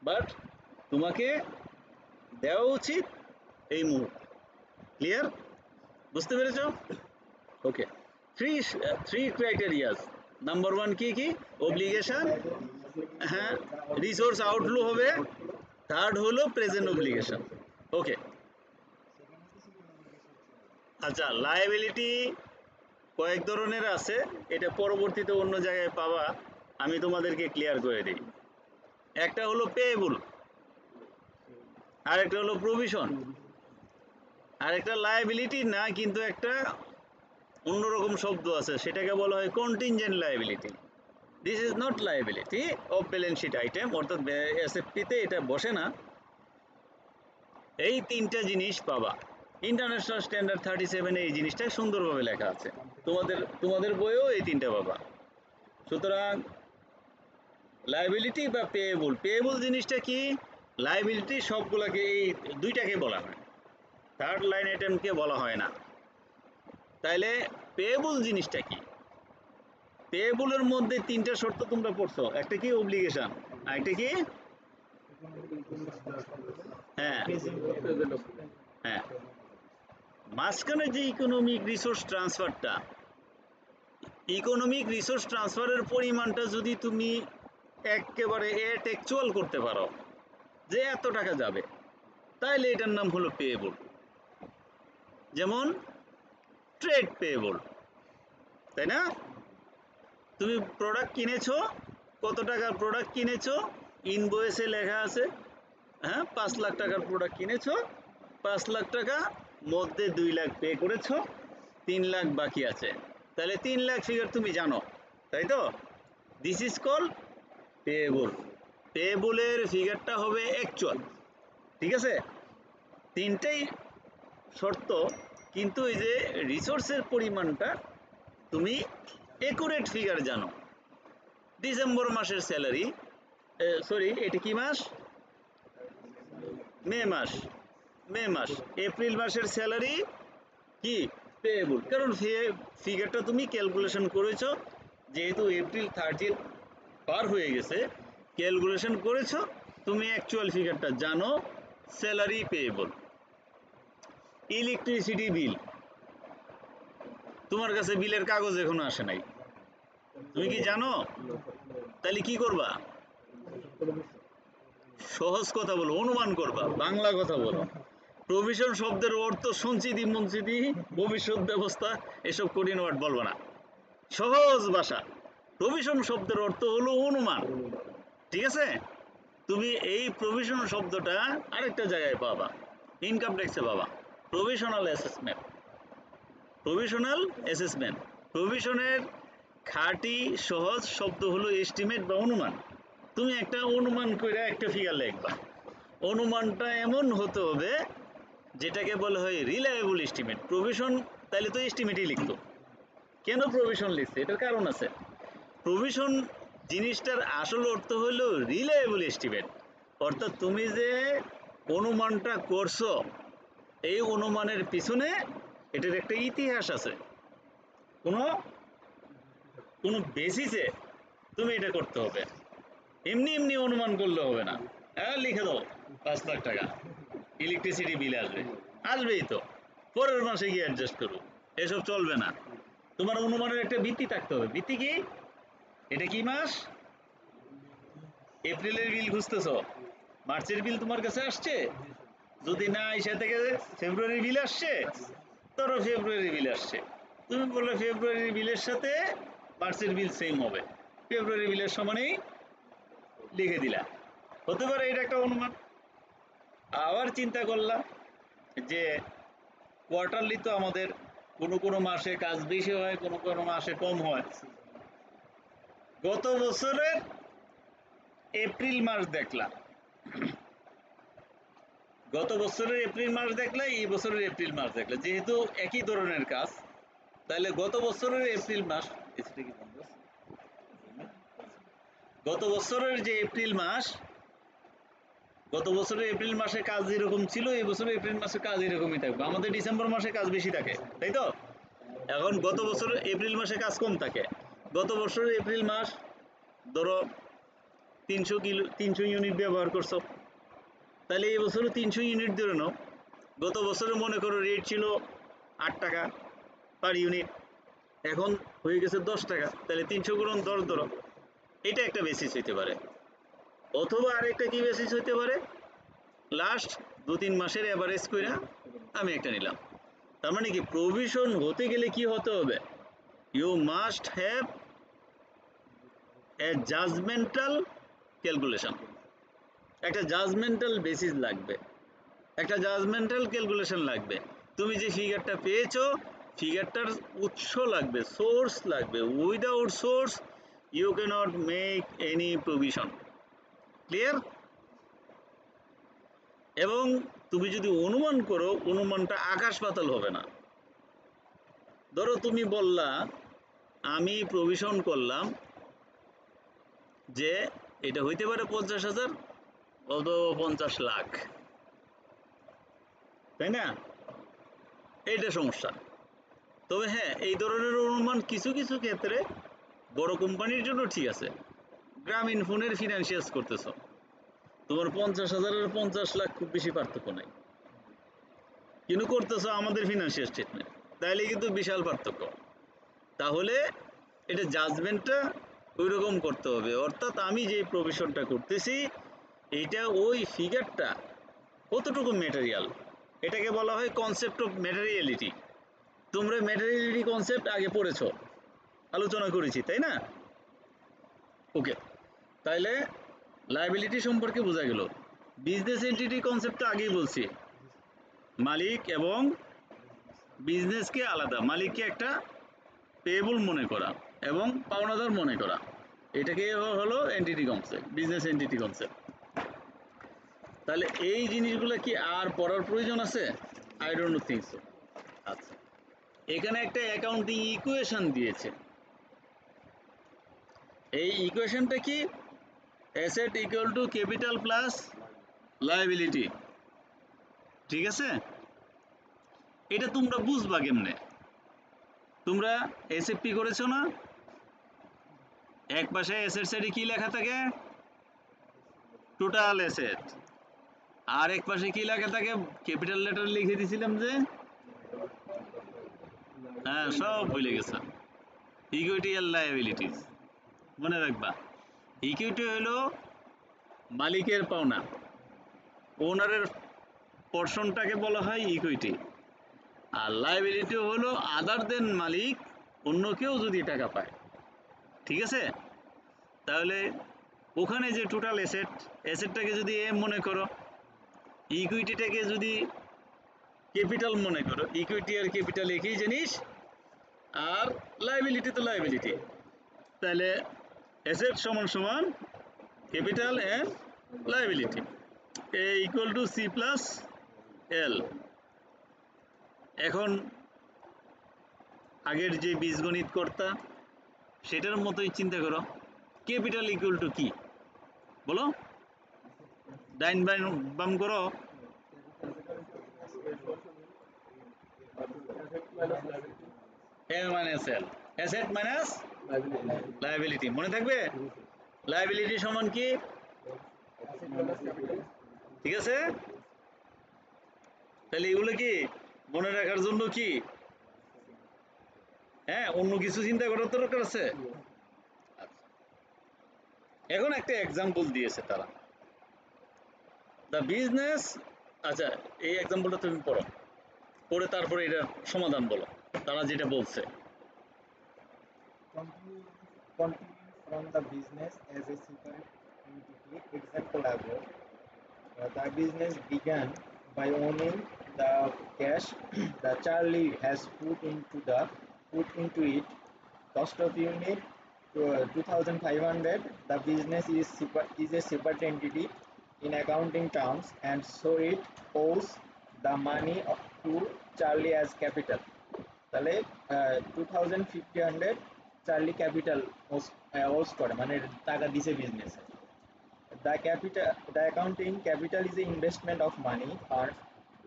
Speaker 1: বাট তোমাকে দেওয়া উচিত এই মুহূর্তে। ক্লিয়ার? বুঝতে পেরেছ? ওকে, থ্রি ক্রাইটেরিয়াস। নাম্বার 1 কি কি? অব্লিগেশন, হ্যাঁ, রিসোর্স আউটফ্লো হবে। থার্ড হলো প্রেজেন্ট অব্লিগেশন। ওকে, আচ্ছা, লায়াবিলিটি কয়েক ধরনের আছে, এটা পরবর্তীতে অন্য জায়গায় পাবা, আমি তোমাদেরকে ক্লিয়ার করে দিই। একটা হলো পেয়েবল, আর একটা হলো প্রভিশন, আর একটা লায়াবিলিটি না, কিন্তু একটা অন্যরকম শব্দ আছে, সেটাকে বলা হয় contingent liability. This is not liability of balance sheet item, অর্থাৎ এসএফপিতে এটা বসে না। এই 3টা জিনিস পাবা। ইন্টারন্যাশনাল স্ট্যান্ডার্ড 37 এই জিনিসটা সুন্দরভাবে লেখা আছে, তোমাদের বইয়েও এই 3টা পাবা। সুতরাং লায়াবিলিটি বা পেয়েবল, পেয়েবল জিনিসটা কি? লায়াবিলিটি সবগুলোকে এই 2টাকে বলা হয়, থার্ড লাইন আইটেমকে বলা হয় না। তাইলে পেয়েবল জিনিসটা কি? পেয়েবলের মধ্যে 3টা শর্ত তোমরা পড়ছো, একটা কি? অব্লিগেশন, আর একটা কি? হ্যাঁ হ্যাঁ, মাঝখানে যে ইকোনমিক রিসোর্স ট্রান্সফারটা, ইকোনমিক রিসোর্স ট্রান্সফারের পরিমাণটা যদি তুমি একেবারে অ্যাকচুয়াল করতে পারো যে এত টাকা যাবে, তাইলে এটার নাম হলো পেয়েবল। যেমন ট্রেড পেয়েবল, তাই না? তুমি প্রোডাক্ট কিনেছো, কত টাকার প্রোডাক্ট কিনেছো, ইনভয়েসে লেখা আছে, হ্যাঁ 5 লাখ টাকার প্রোডাক্ট কিনেছো, 5 লাখ টাকা মধ্যে 2 লাখ পে করেছো, 3 লাখ বাকি আছে, তাহলে 3 লাখ ফিগার তুমি জানো, তাই তো? This is call payable. পেয়েবলের ফিগারটা হবে অ্যাকচুয়াল, ঠিক আছে? তিনটেই শর্ত, কিন্তু এই যে রিসোর্সের পরিমাণটা তুমি একুরেট ফিগার জানো। ডিসেম্বর মাসের স্যালারি, সরি এটা কি মাস? মে মাস। এপ্রিল মাসের স্যালারি কি পেয়েবল, কারণ ফিগারটা তুমি ক্যালকুলেশন করেছো, যেহেতু এপ্রিল 30 পার হয়ে গেছে, ক্যালকুলেশন করেছো, তুমি অ্যাকচুয়াল ফিগারটা জানো, স্যালারি পেয়েবল। ইলেকট্রিসিটি বিল, তোমার কাছে বিলের কাগজ এখনো আসে নাই, তুমি কি জানো? তাহলে কি করবা? সহজ কথা বলো, অনুমান করবা, বাংলা কথা বলো। প্রভিশন শব্দের অর্থ সঞ্চিতি মঞ্চিতি ভবিষ্যৎ ব্যবস্থা, এসব কঠিন ওয়ার্ড বলবো না, সহজ ভাষা। প্রভিশন শব্দের অর্থ হলো অনুমান, ঠিক আছে? তুমি এই প্রভিশন শব্দটা আরেকটা জায়গায় পাবা, ইনকাম ট্যাক্সে পাবা, প্রভিশনাল অ্যাসেসমেন্ট। প্রভিশনের খাঁটি সহজ শব্দ হলো এস্টিমেট বা অনুমান। তুমি একটা অনুমান করে একটা ফিগার লিখবা, অনুমানটা এমন হতে হবে যেটাকে বলা হয় রিলায়েবল এস্টিমেট। প্রভিশন তাহলে তো এস্টিমেটই লিখতো, কেন প্রভিশন লিখছে? এটার কারণ আছে। প্রভিশন জিনিসটার আসল অর্থ হলো রিলায়েবল এস্টিমেট, অর্থাৎ তুমি যে অনুমানটা করছো, এই অনুমানের পিছনে এটার একটা ইতিহাস আছে, কোনো কোনো বেসিসে তুমি এটা করতে হবে। এমনি এমনি অনুমান করলে হবে না। লিখে দাও 5 লাখ টাকা ইলেকট্রিসিটি বিল আসবে, আসবেই তো, পরের মাসে গিয়ে অ্যাডজাস্ট করো, এসব চলবে না। তোমার অনুমানের একটা ভিত্তি থাকতে হবে। ভিত্তি কি? এটা কি মাস? এপ্রিলের বিল খুঁজতেছ, মার্চের বিল তোমার কাছে আসছে, যদি না এসে থেকে ফেব্রুয়ারি বিল আসছে, ধরো ফেব্রুয়ারি বিল আসছে, তুমি বললে ফেব্রুয়ারি বিলের সাথে মার্চের বিল সেম হবে, ফেব্রুয়ারি বিলের সমানেই লিখে দিলা, হতে পারে এটা একটা অনুমান। আবার চিন্তা করলাম যে কোয়ার্টারলি তো আমাদের কোনো কোনো মাসে কাজ বেশি হয়, কোনো কোনো মাসে কম হয়। গত বছরের এপ্রিল মাস দেখলাম, গত বছরের এপ্রিল মাস দেখলে, এই বছরের এপ্রিল মাস দেখলে, যেহেতু একই ধরনের কাজ, তাহলে গত বছরের এপ্রিল মাস, গত বছরের যে এপ্রিল মাস, গত বছরের এপ্রিল মাসে কাজ যেরকম ছিল, এই বছরের এপ্রিল মাসে কাজ এরকমই থাকবে। আমাদের ডিসেম্বর মাসে কাজ বেশি থাকে, তাই তো? এখন গত বছরের এপ্রিল মাসে কাজ কম থাকে। গত বছরের এপ্রিল মাস ধরো 300 ইউনিট ব্যবহার করছো, তাহলে এই বছরও 300 ইউনিট ধরে নাও। গত বছরে মনে করো রেট ছিল 8 টাকা পার ইউনিট, এখন হয়ে গেছে 10 টাকা, তাহলে 300 গুণন 10 ধরো, এটা একটা বেসিস হইতে পারে। অথবা আরেকটা কি বেসিস হইতে পারে, লাস্ট 2-3 মাসের অ্যাভারেজ কইরা আমি একটা নিলাম। তার মানে কি, প্রভিশন হতে গেলে কি হতে হবে? You must have a judgmental calculation, একটা জাজমেন্টাল বেসিস লাগবে, একটা জাজমেন্টাল ক্যালকুলেশন লাগবে। তুমি যে ফিগারটা পেয়েছো, ফিগারটার উৎস লাগবে, সোর্স লাগবে। Without source you cannot make any provision. Clear? এবং তুমি যদি অনুমান করো, অনুমানটা আকাশ পাতাল হবে না। ধরো তুমি বললা আমি প্রভিশন করলাম যে এটা হইতে পারে 50,000 অথবা 50 লাখ, তাই না? এইটা সমস্যা। তবে হ্যাঁ, এই ধরনের অনুমান কিছু কিছু ক্ষেত্রে বড় কোম্পানির জন্য ঠিক আছে। গ্রামীণ ফোনের ফিনান্সিয়ালস করতেছ, তোমার 50,000 আর 50 লাখ খুব বেশি পার্থক্য নাই, কিন্তু করতেছো আমাদের ফিনান্সিয়াল স্টেটমেন্ট, তাইলে কিন্তু বিশাল পার্থক্য। তাহলে এটা জাজমেন্টটা ওই রকম করতে হবে, অর্থাৎ আমি যে প্রভিশনটা করতেছি এটা ওই ফিগারটা কতটুকু ম্যাটেরিয়াল, এটাকে বলা হয় কনসেপ্ট অফ ম্যাটেরিয়ালিটি। তোমরা ম্যাটেরিয়ালিটি কনসেপ্ট আগে পড়েছো, আলোচনা করেছি, তাই না? ওকে, তাইলে লায়াবিলিটি সম্পর্কে বোঝা গেল। বিজনেস এন্টিটি কনসেপ্টটা আগেই বলছি, মালিক এবং বিজনেসকে আলাদা, মালিককে একটা পেয়েবল মনে করা এবং পাওনাদার মনে করা। এটাকে হলো entity concept, business entity concept. তাহলে এই জিনিসগুলো কি আর পড়ার প্রয়োজন আছে? I don't think so. আচ্ছা, এখানে একটা অ্যাকাউন্টিং ইকুয়েশন দিয়েছে। এই ইকুয়েশনটা কি? Asset equal to capital plus liability, ঠিক আছে? এটা তোমরা বুঝবা কেমনে? তোমরা এসএফপি করেছো না? এক পাশে অ্যাসেট সাইডে কি লেখা থাকে? Total asset. আর এক পাশে কি লেখা থাকে? ক্যাপিটাল লেটার লিখে দিয়েছিলাম যে, হ্যাঁ সব ভুলে গেছো। ইকুইটি আর লায়াবিলিটিস মনে রাখবা। ইকুইটি হলো মালিকের পাওনা, ওনারের পোর্শনটাকে বলা হয় ইকুইটি। আর লায়াবিলিটি হলো আদার দেন মালিক, অন্য কেউ যদি টাকা পায়, ঠিক আছে? তাহলে ওখানে যে টোটাল অ্যাসেট, অ্যাসেটটাকে যদি এম মনে করো, ইকুইটিটাকে যদি ক্যাপিটাল মনে করো, ইকুইটি আর ক্যাপিটাল একই জিনিস, আর লায়াবিলিটি তো লায়াবিলিটি। তাহলে অ্যাসেট সমান সমান capital and liability, A equal to C plus L. এখন আগের যে বীজগণিত কর্তা সেটার মতোই চিন্তা করো, ক্যাপিটাল ইকুয়াল টু কি বলো? ডাইন বাম করো। এ minus L, asset minus liability, মনে থাকবে? লায়াবিলিটি সমান কি? ঠিক আছে? তাহলে এগুলো কি মনে রাখার জন্য কি হ্যাঁ অন্য কিছু চিন্তা করার দরকার আছে? আচ্ছা, এখন একটা এক্সাম্পল দিয়েছে তারা, দ্য বিজনেস। আচ্ছা, এই এক্সাম্পলটা তুমি পড়ো, পড়ে তারপরে এটা সমাধান বলো তারা যেটা বলছে।
Speaker 3: Continue from the business as a separate entity. Example above. The business began by owning the cash the Charlie has put into it. Cost of unit to 2,500. The business is a separate entity in accounting terms, and so it owes the money to Charlie as capital. তাহলে 2,500 Charlie capital ওস করে, মানে টাকা দিছে বিজনেসে। The accounting capital is the investment of money earned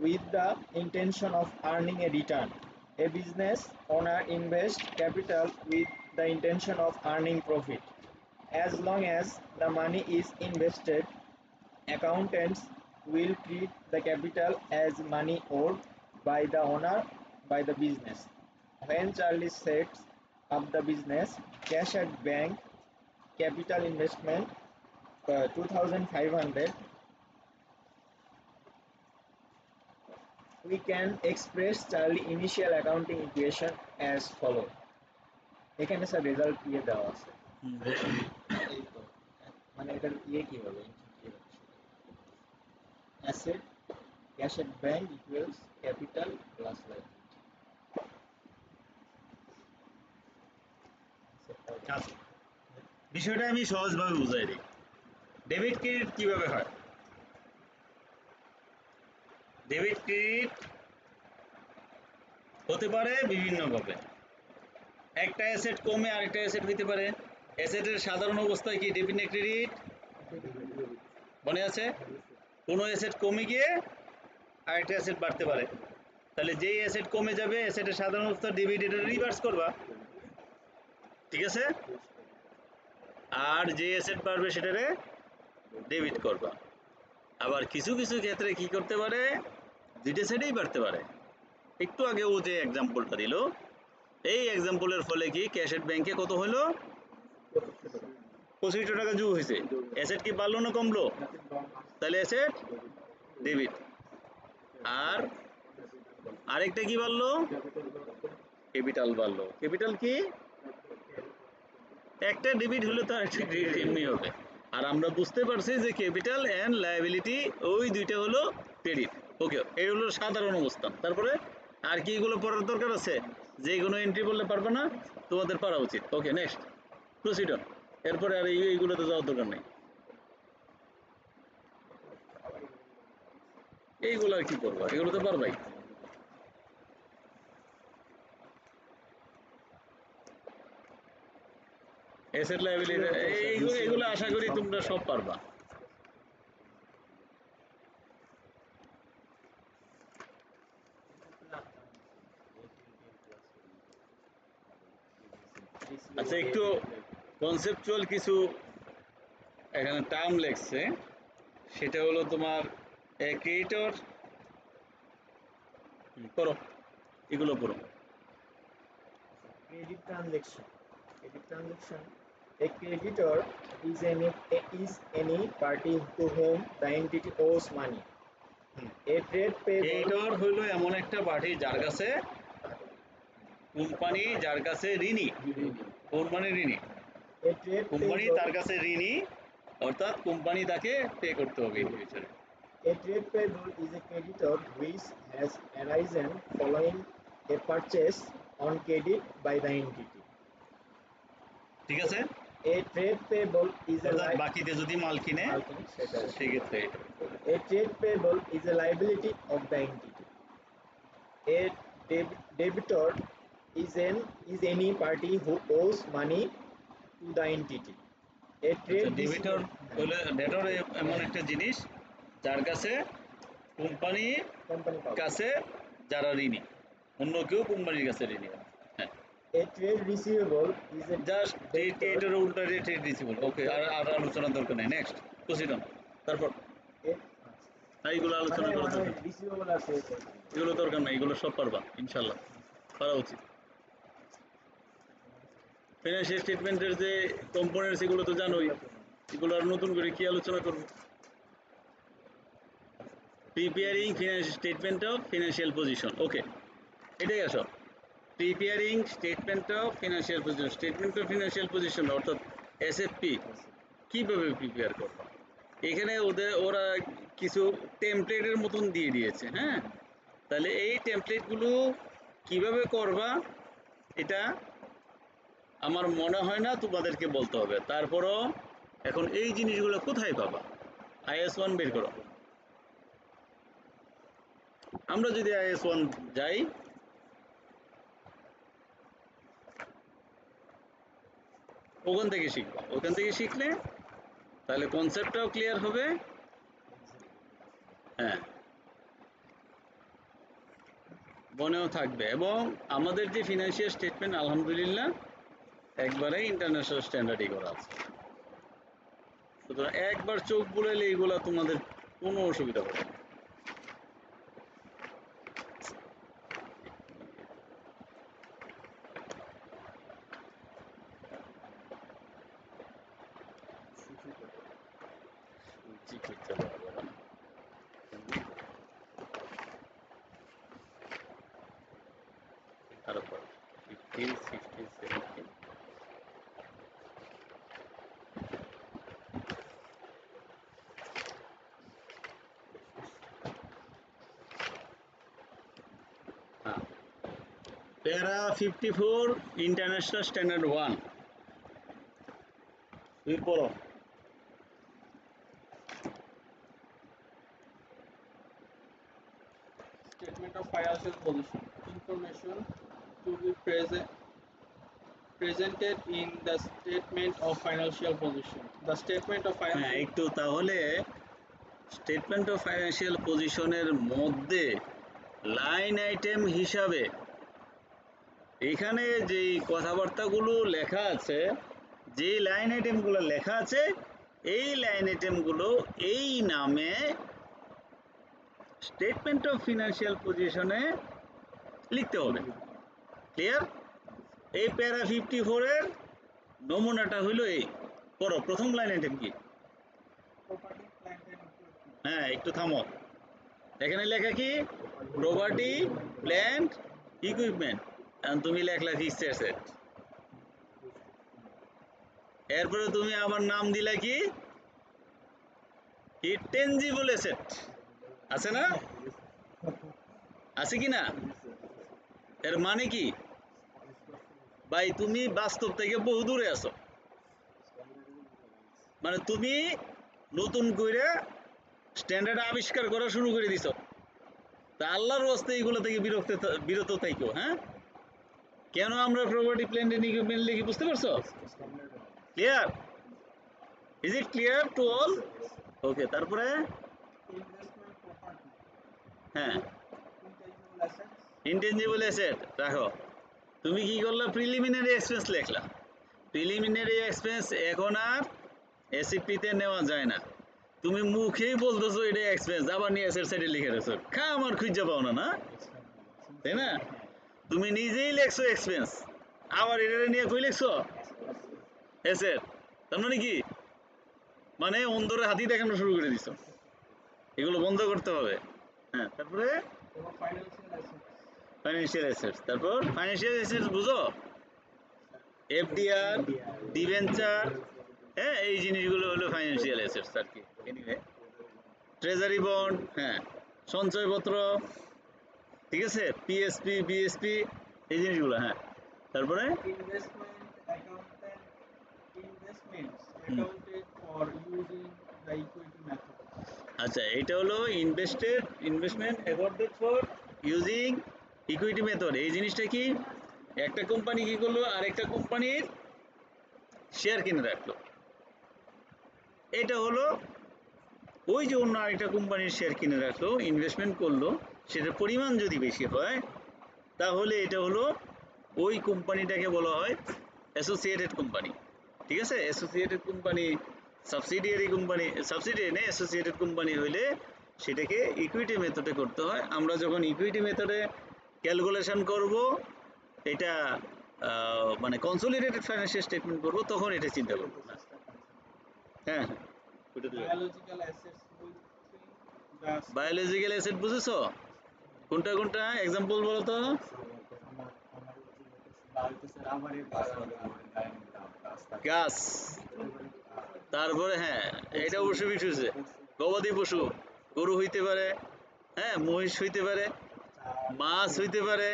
Speaker 3: with the intention of earning a return. A business owner invests capital with the intention of earning profit. As long as the money is invested, accountants will treat the capital as money owed by the owner by the business. When Charlie sets up the business, cash at bank, capital investment 2,500, we can express Charlie initial accounting equation as follow. এখানে sir result দিয়ে দেওয়া আছে, এই তো, মানে এটার কি হবে? Asset cash at bank equals capital plus liability.
Speaker 1: বিষয়টা আমি সহজভাবে বুঝাই দিই। ডেবিট ক্রেডিট কিভাবে হয়? ডেবিট ক্রেডিট হতে পারে বিভিন্নভাবে। একটা অ্যাসেট কমে আরেকটা অ্যাসেট হইতে পারে। অ্যাসেটের সাধারণ অবস্থায় কি ডেবিট না ক্রেডিট? মনে আছে? কোনো অ্যাসেট কমে গিয়ে আরেকটা অ্যাসেট বাড়তে পারে। তাহলে যেই অ্যাসেট কমে যাবে অ্যাসেটের সাধারণ অবস্থা ডেবিট, এটা রিভার্স করবা, ঠিক আছে? আর যে অ্যাসেট বাড়বে সেটারে ডেবিট করবা। আবার কিছু কিছু ক্ষেত্রে কি করতে পারে, দুইটা সাইডেই বাড়তে পারে। একটু আগে ও যে এক্সাম্পলটা দিল, এই এক্সাম্পলের ফলে কি ক্যাশ এট ব্যাংকে কত হলো? 2500 টাকা যোগ হয়েছে। অ্যাসেট কি বাড়লো না কমলো? তাহলে অ্যাসেট ডেবিট। আর আরেকটা কি বাড়লো? ক্যাপিটাল বাড়লো। ক্যাপিটাল কি? একটা ডেবিট হলে তো আরেকটা ক্রেডিট এমনি হবে। আর আমরা বুঝতে পারছি যে ক্যাপিটাল এন্ড লায়াবিলিটি ওই দুইটা হলো ক্রেডিট। ওকে, এই হলো সাধারণ অবস্থান। তারপরে আর কি এগুলো পড়ার দরকার আছে? যে কোনো এন্ট্রি বললে পারবে না, তোমাদের পারা উচিত। ওকে, নেক্সট প্রসিড অন। এরপরে আর এইগুলোতে যাওয়ার দরকার নেই। এইগুলো আর কি করবো, এগুলো তো পারবাই। অ্যাসেট লায়াবিলিটি এইগুলো আশা করি তোমরা সব পারবা। আচ্ছা, একটু কনসেপচুয়াল কিছু এখানে টার্ম লেখছে, সেটা হলো তোমার ক্রিয়েটর, পড়ো এগুলো পড়ো।
Speaker 3: Credit transaction. Credit transaction. A creditor is any party to whom the entity owes money. A trade payable.
Speaker 1: Creator হলো এমন একটা পার্টি যার কাছে কোম্পানি, যার কাছে ঋণী, কোম্পানি ঋণী,
Speaker 3: A trade
Speaker 1: কোম্পানি
Speaker 3: payable.
Speaker 1: তার কাছে ঋণী, অর্থাৎ কোম্পানি তাকে পে করতে হবে ইন ফিউচারে।
Speaker 3: A trade payable is a creditor which has arisen following a purchase on credit by the entity.
Speaker 1: ঠিক আছে,
Speaker 3: A trade payable is a
Speaker 1: অর্থাৎ বাকিতে যদি মাল কিনে সেক্ষেত্রে এটা।
Speaker 3: A trade payable is a liability of the entity. A debitor is any party who owes money to the entity. A trade
Speaker 1: ডেবিটর হলো, ডেটর এমন একটা জিনিস যার কাছে কোম্পানির
Speaker 3: company power.
Speaker 1: কাছে যারা ঋণী, অন্য কেউ কোম্পানির কাছে ঋণী। হ্যাঁ,
Speaker 3: A trade receivable is a
Speaker 1: just trade creditor উল্টা ট্রেড রিসিভেবল। ওকে, আর আর আলোচনার দরকার নেই, নেক্সট প্রসিড অন। তারপর এইগুলো আলোচনা করার দরকার নেই,
Speaker 3: receivable আছে
Speaker 1: এগুলো দরকার নেই, এগুলো সব পারবা ইনশাল্লাহ, পারা উচিত। ফিনান্সিয়াল স্টেটমেন্টের যে কম্পোনেন্টস এগুলো তো জানোই, এগুলো আর নতুন করে কি আলোচনা করবো। Preparing financial statement of financial position, okay, এটাই আসো। Preparing statement of financial position, statement of financial position অর্থাৎ এসএফপি কিভাবে প্রিপেয়ার করবা। এখানে ওরা কিছু টেমপ্লেটের মতন দিয়ে দিয়েছে। হ্যাঁ, তাহলে এই টেমপ্লেটগুলো কিভাবে করবা এটা আমার মনে হয় না তোমাদেরকে বলতে হবে। তারপরও এখন এই জিনিসগুলো কোথায় পাবা, IS1 বের করো। আমরা যদি IS1 যাই, ওখান থেকে শিখবা, ওখান থেকে শিখলে তাহলে কনসেপ্টটাও ক্লিয়ার হবে। হ্যাঁ, মনেও থাকবে। এবং আমাদের যে ফিনান্সিয়াল স্টেটমেন্ট আলহামদুলিল্লাহ একবারে ইন্টারন্যাশনাল স্ট্যান্ডার্ডই করা আছে, সুতরাং একবার চোখ বুলাইলে এইগুলা তোমাদের কোনো অসুবিধা হবে না। তারপর 15, 16, 17 হ্যাঁ, প্যারা 54 ইন্টারন্যাশনাল স্ট্যান্ডার্ড 1 তুমি পড়ো।
Speaker 2: Statement of financial position. Information to be presented in the statement of financial position. The statement of
Speaker 1: হ্যাঁ,
Speaker 2: financial
Speaker 1: একটু তাহলে স্টেটমেন্ট অফ ফাইন্যান্সিয়াল পজিশনের মধ্যে লাইন আইটেম হিসাবে এখানে যেই কথাবার্তাগুলো লেখা আছে, যে লাইন আইটেমগুলো লেখা আছে, এই লাইন আইটেমগুলো এই নামে স্টেটমেন্ট অফ ফিনান্সিয়াল পজিশনে লিখতে হবে। ক্লিয়ার? এই প্যারা 54 এর নমুনাটা হইল এই। পড়ো, প্রথম লাইন আইটেম কি?
Speaker 2: property, plant and equipment.
Speaker 1: হ্যাঁ, একটু থামো, এখানে লেখা কি? Property, plant, equipment. তুমি লেখলা ফিক্সড অ্যাসেট। এরপরে তুমি আমার নাম দিলা কি? Tangible asset. আছে না? আছে কি না? এর মানে কি ভাই? তুমি বাস্তব থেকে বহু দূরে আছো। মানে তুমি নতুন কইরা স্ট্যান্ডার্ড আবিষ্কার করা শুরু করে দিছো। তা আল্লাহর ওয়াস্তে এগুলো থেকে বিরত থাইকো। হ্যাঁ, কেন আমরা প্রপার্টি প্ল্যান মেনলি কি বুঝতে পারছো? Clear? Is it clear to all? Okay, তারপরে
Speaker 2: Investment property,
Speaker 1: হ্যাঁ,
Speaker 2: intangible assets,
Speaker 1: ইনটেনজিবল অ্যাসেট রাখো। তুমি কি করলা? প্রিলিমিনারি এক্সপেন্স লেখলা। প্রিলিমিনারি এক্সপেন্স এখন আর এসিপিতে নেওয়া যায় না। তুমি মুখেই বলতেছো এটা এক্সপেন্স, আবার নিয়ে অ্যাসেট সাইডে লিখে রেখেছো। আমার খুঁজে পাও না, না? তাই না? তুমি নিজেই লেখছো এক্সপেন্স, আবার এটা নিয়ে কই লিখছো অ্যাসেট। তার মানে কি? মানে অন্ধরে হাতি দেখানো শুরু করে দিছো। এগুলো বন্ধ করতে হবে। হ্যাঁ, তারপরে
Speaker 2: or financial assets.
Speaker 1: Financial assets. তারপর ফাইন্যান্সিয়াল অ্যাসেটস বুঝো? এফডিআর, ডিভেঞ্চার, হ্যাঁ, এই জিনিসগুলো হলো ফাইন্যান্সিয়াল অ্যাসেটস আর কি। এনিওয়ে, ট্রেজারি বন্ড, হ্যাঁ, সঞ্চয়পত্র, ঠিক আছে, পিএসপি, বিএসপি, এই জিনিসগুলো। হ্যাঁ, তারপরে
Speaker 2: Investments
Speaker 1: hmm,
Speaker 2: accounted for using the equity method.
Speaker 1: আচ্ছা, এটা হলো investment অ্যাকর্ডেড for using equity method. এই জিনিসটা কি? একটা কোম্পানি কি করলো, আরেকটা কোম্পানির শেয়ার কিনে রাখলো। এটা হলো ওই যে অন্য আরেকটা কোম্পানির শেয়ার কিনে রাখলো, ইনভেস্টমেন্ট করলো, সেটার পরিমাণ যদি বেশি হয় তাহলে এটা হলো ওই কোম্পানিটাকে বলা হয় অ্যাসোসিয়েটেড কোম্পানি। ঠিক আছে, অ্যাসোসিয়েটেড কোম্পানি, সাবসিডিয়ারি নেই, অ্যাসোসিয়েটেড কোম্পানি হইলে সেটাকে ইকুইটি মেথডে করতে হয়। আমরা যখন ইকুইটি মেথডে ক্যালকুলেশন করব, এটা মানে কনসোলিডেটেড ফাইন্যান্সিয়াল স্টেটমেন্ট করব, তখন এটা চিন্তা করব না। হ্যাঁ, ওটা দিও।
Speaker 2: Biological assets within the scope.
Speaker 1: Biological asset বুঝেছো? কোনটা কোনটা এক্সাম্পল বলো তো? গাছ, তারপরে হ্যাঁ, এটা অবশ্যই বিষয় হচ্ছে গবাদি পশু, গরু হইতে পারে, হ্যাঁ, মহিষ হইতে পারে, মাছ হইতে পারে,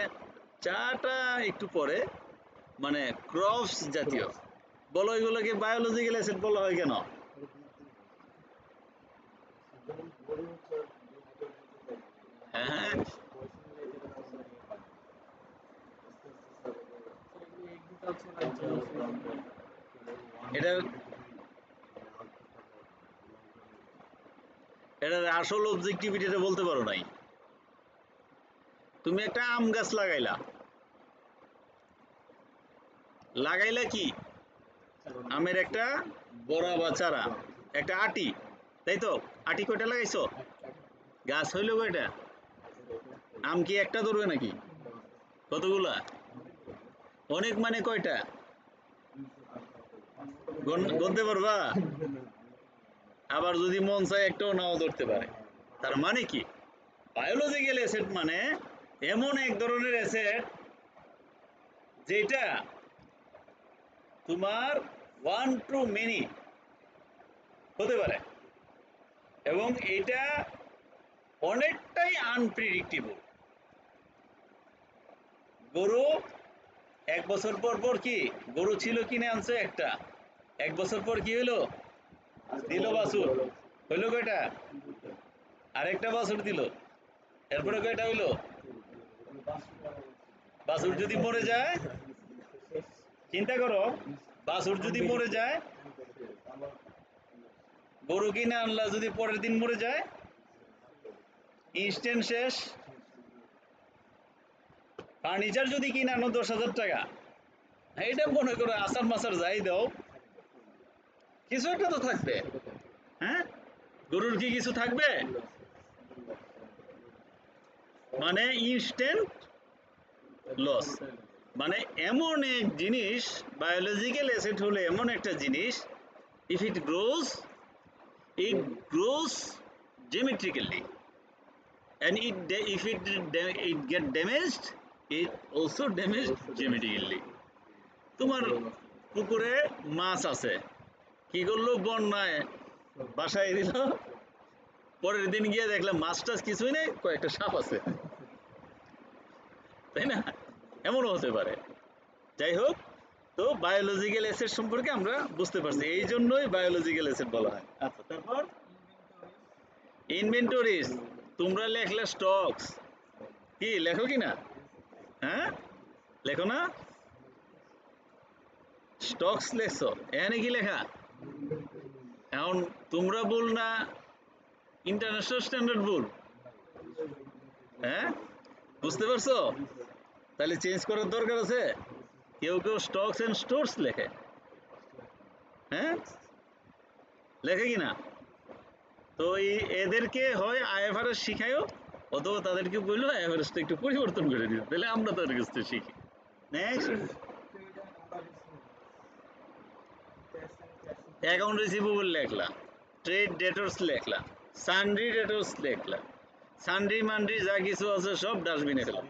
Speaker 1: চাটা একটু পরে, মানে ক্রপস জাতীয়। বলো এগুলোকে বায়োলজিক্যাল অ্যাসেট বলা হয় কেন? হ্যাঁ হ্যাঁ,
Speaker 2: Agricultural জিনিস
Speaker 1: এটার এটার আসল অবজেক্টিভিটিটা বলতে পারো নাই। তুমি একটা আম গাছ লাগাইলা, লাগাইলা কি? আমের একটা বড়া বা চারা, একটা আটি, তাই তো? আটি কয়টা লাগাইছো? গাছ হইলো কয়টা? আম কি একটা ধরবে নাকি? কতগুলা? অনেক, মানে কয়টা? গুনতে পারবা? আবার যদি মন চায় একটাও নাও ধরতে পারে। তার মানে কি? বায়োলজিক্যাল অ্যাসেট মানে এমন এক ধরনের অ্যাসেট যেটা তোমার ওয়ান টু মেনি হতে পারে, এবং এটা অনেকটাই আনপ্রেডিক্টেবল। গরু 1 বছর পর পর কি, গরু ছিল কিনে আনছে একটা, 1 বছর পর কি হইলো? দিল বাছুর। হইলো কয়টা? আরেকটা বাছুর দিল। এরপরে কয়টা হইলো? বাছুর যদি মরে যায়, চিন্তা করো, বাছুর যদি মরে যায়, গরু কিনে আনলা যদি পরের দিন মরে যায়, ইনস্ট্যান্ট শেষ। ফার্নিচার যদি কিনে আনো 10,000 টাকা, এটা মনে করো আসার মাসার যাই দাও, কিছু একটা তো থাকবে। হ্যাঁ, গরুর কি কিছু থাকবে? মানে ইনস্ট্যান্ট লস। মানে এমন এক জিনিস, বায়োলজিক্যাল অ্যাসেট হলো এমন একটা জিনিস, if it grows geometrically, and if it get damaged, it also damaged geometrically. তোমার পুকুরে মাছ আছে, কি করলো? বন্যায় বাসায় দিল, পরের দিন গিয়ে দেখলাম মাছ টাছ কিছুই নেই, কয়েকটা সাপ আছে, তাই না? এমনও হতে পারে। যাই হোক, তো বায়োলজিক্যাল অ্যাসেট সম্পর্কে আমরা বুঝতে পারছি, এই জন্যই বায়োলজিক্যাল অ্যাসেট বলা হয়। আচ্ছা, তারপর ইনভেন্টরিজ, তোমরা লেখলে স্টকস, কি লেখো কি না? হ্যাঁ, লেখো না? স্টকস লেখছো, এখানে কি লেখা? এখন তোমরা ভুল না ইন্টারন্যাশনাল স্ট্যান্ডার্ড ভুল? হ্যাঁ, বুঝতে পারছো? তাহলে চেঞ্জ করার দরকার আছে। কেউ কেউ স্টকস এন্ড স্টোরস লেখে, হ্যাঁ লেখে কি না? তো এদেরকে হয় আইএফআরএস শিখায়ও, অথবা তাদেরকে বললো আইএফআরএসটা একটু পরিবর্তন করে দিতে, তাহলে আমরা তাদের কাছ থেকে শিখি। নেক্সট, অ্যাকাউন্ট রিসিভেবল লেখলা, ট্রেড ডেটরস লেখলা, সানড্রি ডেটরস লেখলা, সানড্রি মান্ড্রি যা কিছু আছে সব ডাস্টবিনে ফেলা।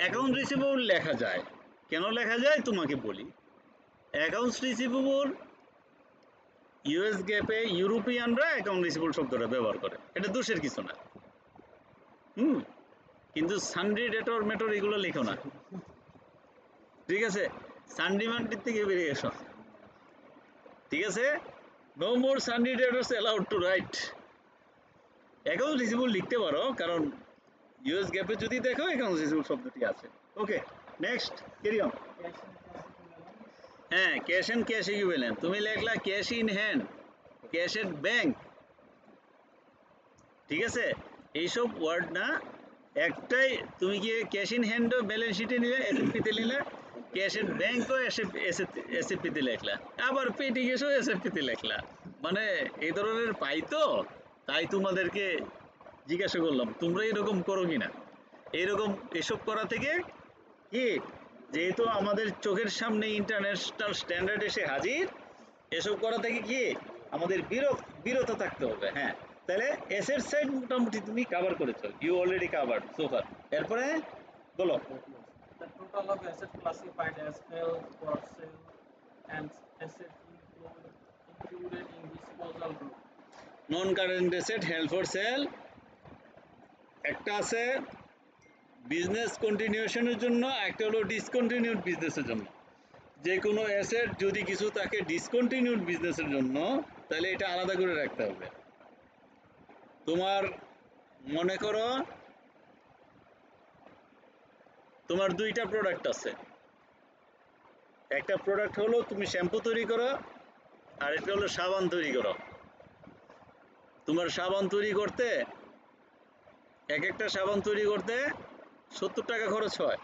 Speaker 1: অ্যাকাউন্ট রিসিভেবল লেখা যায়, কেন লেখা যায় তোমাকে বলি। অ্যাকাউন্টস রিসিভেবল ইউএস গ্যাপে ইউরোপিয়ানরা অ্যাকাউন্ট রিসিভেবল শব্দটা ব্যবহার করে, এটা দোষের কিছু না। কিন্তু সানড্রি ডেটর মেটর এগুলো লেখো না, ঠিক আছে? সানড্রি মান্ডির থেকে বেরিয়ে এসো, ঠিক আছে? No more sundry debtors allowed to write. Account receivable লিখতে পারো, কারণ ইউএস গ্যাপে যদি দেখো অ্যাকাউন্ট রিসিভেবল শব্দটি আছে। Okay, next, carry on. হ্যাঁ, ক্যাশ এন্ড ক্যাশ ইকুইভ্যালেন্ট, তুমি লেখলা cash in hand, cash at bank, ঠিক আছে? এইসব ওয়ার্ড না, একটাই। তুমি কি ক্যাশ ইন হ্যান্ডও ব্যালেন্স শিটে নিলে, এসএফপিতে নিলে, ক্যাশ এট ব্যাংকও এসএফপিতে লেখলা, আবার পেটি ক্যাশও এসএফপিতে লেখলা। মানে এই ধরনের পাই তো, তাই তোমাদেরকে জিজ্ঞাসা করলাম তোমরা এরকম করো কিনা। এইরকম এসব করা থেকে কি, যেহেতু আমাদের চোখের সামনে ইন্টারন্যাশনাল স্ট্যান্ডার্ড এসে হাজির, এসব করা থেকে কি আমাদের বিরত থাকতে হবে। হ্যাঁ, তাহলে এসের সাইড মোটামুটি তুমি কভার করেছো, you already covered so far. এরপরে বলো।
Speaker 2: The total of assets classified as held for sale and assets included in disposal group.
Speaker 1: Non current asset held for sell একটা আছে বিজনেস কন্টিনিউশনের জন্য, একটা হলো ডিসকন্টিনিউড বিজনেসের জন্য। যে কোনো অ্যাসেট যদি কিছু থাকে ডিসকন্টিনিউড বিজনেসের জন্য, তাহলে এটা আলাদা করে রাখতে হবে। তোমার মনে করো তোমার দুইটা প্রোডাক্ট আছে, একটা প্রোডাক্ট হলো তুমি শ্যাম্পু তৈরি করো, আর একটা হলো সাবান তৈরি করো। তোমার সাবান তৈরি করতে, এক একটা সাবান তৈরি করতে 70 টাকা খরচ হয়,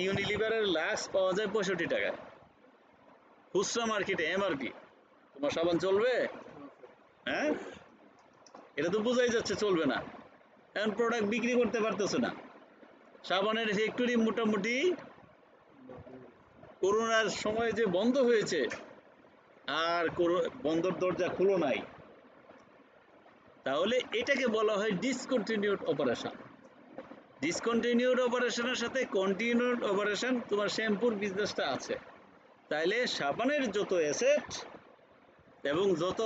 Speaker 1: ইউনিলিভারের লাক্স পাওয়া যায় 65 টাকায় খুচরা মার্কেটে এমআরপি। তোমার সাবান চলবে? হ্যাঁ, এটা তো বোঝাই যাচ্ছে চলবে না। এখন প্রোডাক্ট বিক্রি করতে পারতেছে না, সাবানের ফ্যাক্টরি মোটামুটি করোনার সময় যে বন্ধ হয়েছে, আর বন্দর দরজা খুলো নাই, তাহলে এটাকে বলা হয় ডিসকন্টিনিউড অপারেশন। ডিসকন্টিনিউড অপারেশনের সাথে কন্টিনিউড অপারেশন, তোমার শ্যাম্পুর বিজনেসটা আছে, তাইলে সাবানের যত অ্যাসেট এবং যত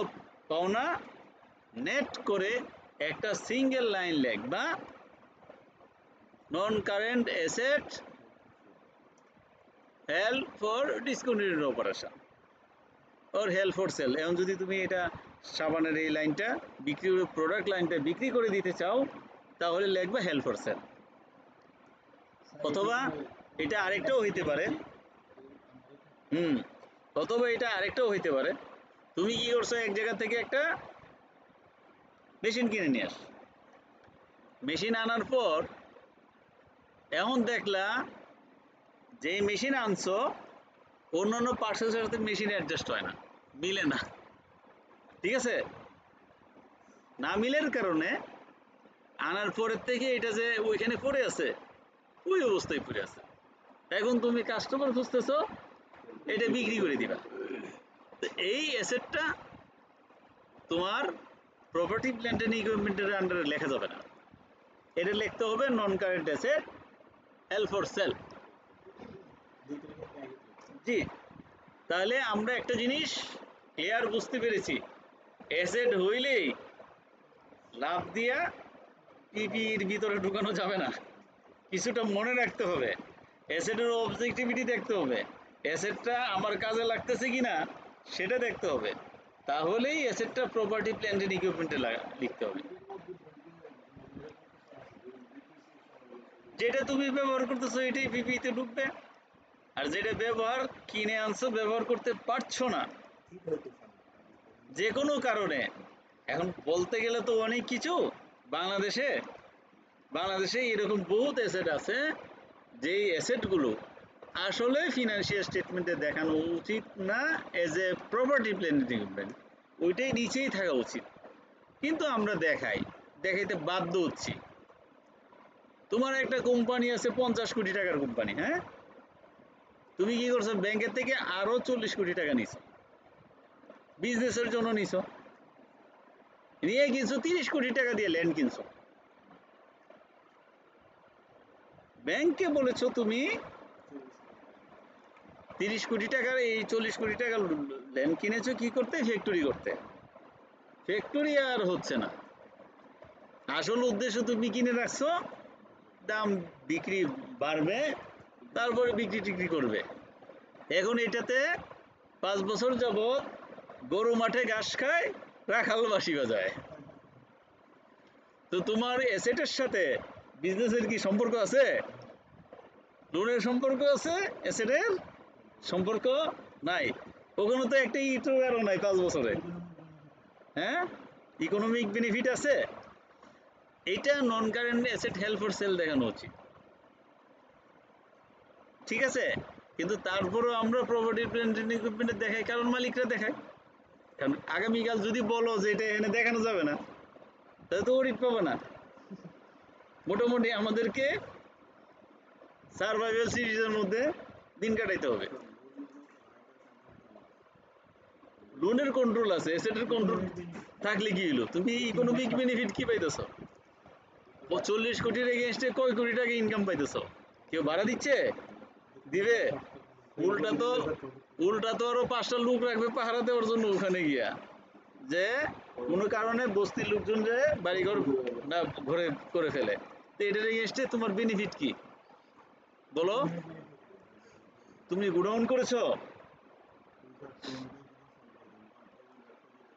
Speaker 1: পাওনা নেট করে একটা সিঙ্গেল লাইন লিখবা, নন current asset held for discontinued operation or held for sell. এখন যদি তুমি এটা সাবানের এই লাইনটা বিক্রি, প্রোডাক্ট লাইনটা বিক্রি করে দিতে চাও, তাহলে লিখবা হেল্ড ফর সেল। অথবা এটা আরেকটাও হইতে পারে, অথবা এটা আরেকটাও হইতে পারে, তুমি কি করছো, এক জায়গা থেকে একটা মেশিন কিনে নিয়ে আস, মেশিন আনার পর এখন দেখলা যে মেশিন আনছো অন্যান্য পার্টসের সাথে মেশিন অ্যাডজাস্ট হয় না, মিলে না, ঠিক আছে? না মিলের কারণে আনার পরের থেকে এটা যে ওইখানে পড়ে আছে, ওই অবস্থায় পড়ে আছে, এখন তুমি কাস্টমার খুঁজতেছো, এটা বিক্রি করে দিবা। তো এই অ্যাসেটটা তোমার প্রপার্টি প্ল্যান্ট এন্ড ইকুইপমেন্টের আন্ডারে লেখা যাবে না, এটা লিখতে হবে non current asset held for sale. জি, তাহলে আমরা একটা জিনিস ক্লিয়ার বুঝতে পেরেছি, অ্যাসেট হইলেই লাভ দিয়া পিপির ভিতরে ঢুকানো যাবে না, কিছুটা মনে রাখতে হবে, অ্যাসেটের অবজেক্টিভিটি দেখতে হবে, অ্যাসেটটা আমার কাজে লাগতেছে কিনা সেটা দেখতে হবে, তাহলেই অ্যাসেটটা প্রপার্টি প্ল্যান্ট এন্ড ইকুইপমেন্টে লিখতে হবে। যেটা তুমি ব্যবহার করতেছো এটাই পিপিতে ঢুকবে, আর যেটা ব্যবহার কিনে আনছো ব্যবহার করতে পারছো না যে কোনো কারণে, এখন বলতে গেলে তো অনেক কিছু, বাংলাদেশে বাংলাদেশে এরকম বহুত অ্যাসেট আছে যেই অ্যাসেটগুলো আসলে ফিনান্সিয়াল স্টেটমেন্টে দেখানো উচিত না as a property plant equipment, ওইটাই নিচেই থাকা উচিত, কিন্তু আমরা দেখাইতে বাধ্য হচ্ছি। তোমার একটা কোম্পানি আছে 50 কোটি টাকার কোম্পানি, হ্যাঁ, তুমি কি করছো, ব্যাংকের থেকে আরো 40 কোটি টাকা নিছো, বিজনেসের জন্য নিছো, নিয়ে কিনছো 30 কোটি টাকা দিয়ে ল্যান্ড কিনছো, ব্যাংকে বলেছো তুমি 30 কোটি টাকার এই 40 কোটি টাকা ল্যান্ড কিনেছো কি করতে, ফ্যাক্টরি করতে, ফ্যাক্টরি আর হচ্ছে না, আসল উদ্দেশ্য তুমি কিনে রাখছো, দাম বিক্রি বাড়বে, তারপরে বিক্রি টিক্রি করবে। এখন এটাতে 5 বছর যাবত গরু মাঠে ঘাস খায়, রাখাল বাঁশি বাজায়, তো তোমার অ্যাসেটের সাথে বিজনেসের কি সম্পর্ক আছে? লোনের সম্পর্ক আছে, অ্যাসেটের সম্পর্ক নাই। ওখানে তো একটা ইটও নাই 5 বছরে, হ্যাঁ, ইকোনমিক বেনিফিট আছে, এটা নন current asset held for sell দেখানো উচিত, ঠিক আছে? কিন্তু তারপরেও আমরা প্রপার্টি প্ল্যান্ট এন্ড ইকুইপমেন্ট দেখাই, কারণ মালিকরা দেখায়, কারণ আগামীকাল যদি বলো যে এটা এখানে দেখানো যাবে না, তাহলে তো অডিট পাবে না। মোটামুটি আমাদেরকে সার্ভাইভাল সিরিজের মধ্যে দিন কাটাইতে হবে। লোনের কন্ট্রোল আছে, অ্যাসেটের কন্ট্রোল থাকলে কি হলো, তুমি ইকোনমিক বেনিফিট কি পাইতেছো? 40 কোটির এগেইনস্টে কয় কোটি টাকা ইনকাম পাইতেছো? কেউ ভাড়া দিচ্ছে? দিবে? উল্টা তো আরো 5টা লোক রাখবে পাহারা দেওয়ার জন্য ওখানে গিয়া, যে কোনো কারণে বস্তির লোকজন যে বাড়িঘর না ঘরে করে ফেলে, তো এটার এগেইনস্টে তোমার বেনিফিট কি বলো? তুমি গোডাউন করেছো,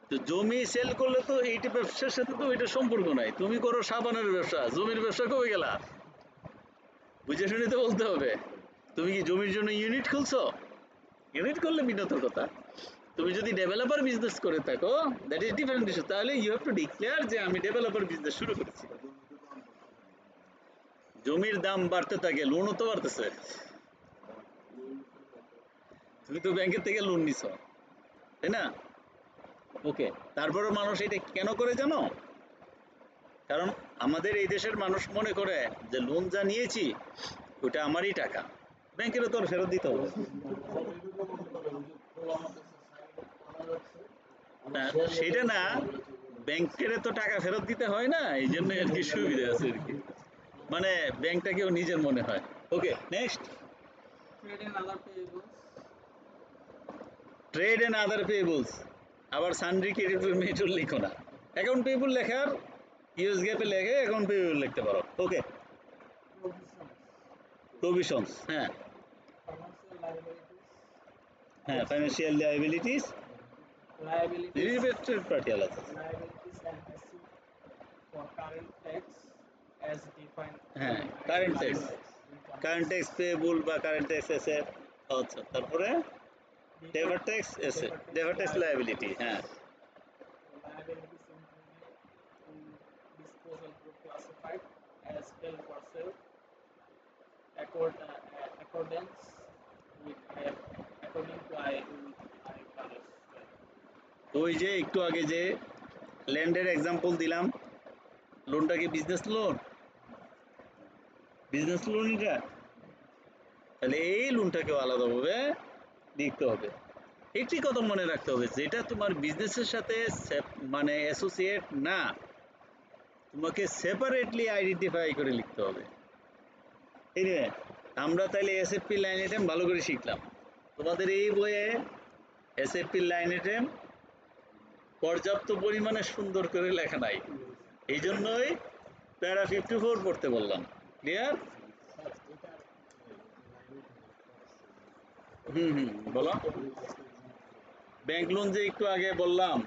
Speaker 1: তো জমি সেল করলে তো এইটা ব্যবসার সাথে তো এটা সম্পর্ক নাই, তুমি করো সাবানের ব্যবসা, জমির ব্যবসা কবে গেলা? বুঝে শুনে তো বলতে হবে। তুমি কি জমির জন্য ইউনিট খুলছো? ইউনিট করলে বিনত কথা। তুমি যদি ডেভেলপার বিজনেস করে থাকো, দ্যাট ইজ ডিফারেন্ট ইস্যু, তাহলে ইউ হ্যাভ টু ডিক্লেয়ার যে আমি ডেভেলপার বিজনেস শুরু করেছি। জমির দাম বাড়তে থাকে, লোনও তো বাড়তেছে, তুমি তো ব্যাংকের থেকে লোন নিছো, তাই না? ওকে, তারপরে মানুষ এটা কেন করে জানো? কারণ আমাদের এই দেশের মানুষ মনে করে যে লোন যা নিয়েছি ওটা আমারই টাকা, ব্যাংকেরও তো ফেরত দিতে হবে না, সেটা না, ব্যাংকের তো টাকা ফেরত দিতে হয় না, এই জন্য আর কি সুবিধা আছে আর কি, মানে ব্যাংকটাকেও নিজের মনে হয়। Okay, next,
Speaker 2: Trade and other payables.
Speaker 1: Trade and other payables, আবার সানড্রি ক্রেডিটর মেজর লিখো না, অ্যাকাউন্ট পেয়েবল লেখার ইউএস গ্যাপে লেখে অ্যাকাউন্ট পেয়েবল লিখতে পারো। ওকে,
Speaker 2: Provisions.
Speaker 1: প্রভিশনস, হ্যাঁ
Speaker 2: Financial liabilities.
Speaker 1: হ্যাঁ, financial liabilities,
Speaker 2: Liabilities.
Speaker 1: Related party আলাদা,
Speaker 2: Liabilities and assets for current tax as defined
Speaker 1: হ্যাঁ
Speaker 2: in
Speaker 1: current
Speaker 2: IRS
Speaker 1: tax,
Speaker 2: income
Speaker 1: current
Speaker 2: tax.
Speaker 1: Tax payable বা কারেন্ট ট্যাক্স এসেট, আচ্ছা, তারপরে ডেভার tax asset, ডেভার tax liability, হ্যাঁ
Speaker 2: Liabilities included in disposal group classified as held for sale accordance with according to IFRS 12.
Speaker 1: ওই যে একটু আগে যে ল্যান্ডের example দিলাম, লোনটা কি বিজনেস লোন? বিজনেস লোন এটা, তাহলে এই লোনটাকেও আলাদাভাবে লিখতে হবে। একটি কথা মনে রাখতে হবে, যেটা তোমার বিজনেসের সাথে মানে অ্যাসোসিয়েট না, তোমাকে সেপারেটলি আইডেন্টিফাই করে লিখতে হবে। এনিওয়ে, আমরা তাইলে এসএফপি লাইন আইটেম ভালো করে শিখলাম। তোমাদের এই বইয়ে এসএফপি লাইন আইটেম পর্যাপ্ত পরিমাণে সুন্দর করে লেখা নাই, এই জন্যই প্যারা 54 পড়তে বললাম। ক্লিয়ার? বলো। ব্যাংক লোন যে একটু আগে বললাম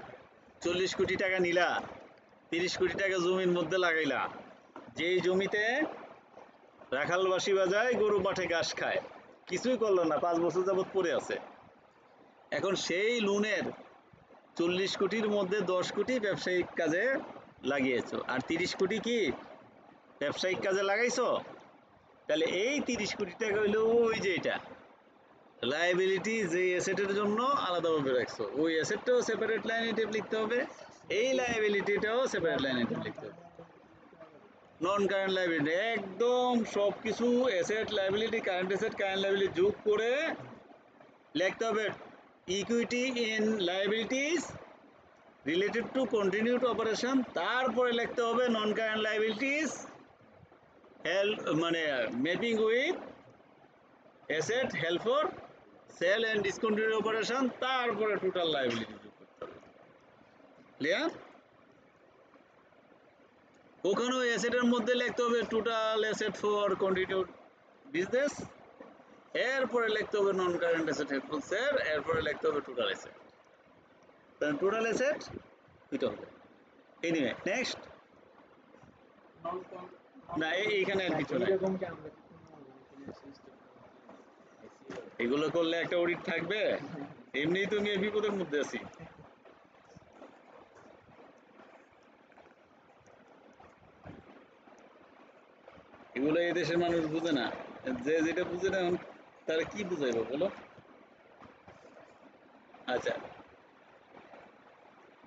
Speaker 1: 40 কোটি টাকা নিলা, 30 কোটি টাকা জমির মধ্যে লাগাইলা, যেই জমিতে রাখাল বাসি বাজায়, গরু মাঠে ঘাস খায়, কিছুই করলো না, 5 বছর যাবত পড়ে আছে। এখন সেই লোনের 40 কোটির মধ্যে 10 কোটি ব্যবসায়িক কাজে লাগিয়েছো, আর 30 কোটি কি ব্যবসায়িক কাজে লাগাইছো? তাহলে এই 30 কোটি টাকা হইলো ওই যে এটা লায়াবিলিটি, যে অ্যাসেটের জন্য আলাদাভাবে রাখছো, ওই অ্যাসেটটাও সেপারেট লাইন আইটেম লিখতে হবে, এই লায়াবিলিটিটাও সেপারেট লাইন আইটেম লিখতে হবে। নন কারেন্ট লায়াবিলিটি একদম সব কিছু asset liability current asset current liability যোগ করে লিখতে হবে। Equity in liabilities related to continued operation, তারপরে লিখতে হবে নন কারেন্ট লায়াবিলিটিস মানে mapping with asset help for sale and discontinue operation, তারপরে টোটাল লায়াবিলিটি যোগ করতে হবে। ক্লিয়ার? ওখানেও অ্যাসেটের মধ্যে লিখতে হবে total asset for continued business, এরপরে লিখতে হবে non current asset help for sale, এরপরে লিখতে হবে টোটাল অ্যাসেট। তাহলে টোটাল অ্যাসেট এটা হবে। এনিওয়ে নেক্সট, না এইখানে আর কিছু নাই, এগুলো করলে একটা অডিট থাকবে, এমনিই তো নিয়ে বিপদের মধ্যে আছি। এগুলো এই দেশের মানুষ বুঝে না, যে যেটা বুঝে না তারা কি বুঝাইবো বলো? আচ্ছা,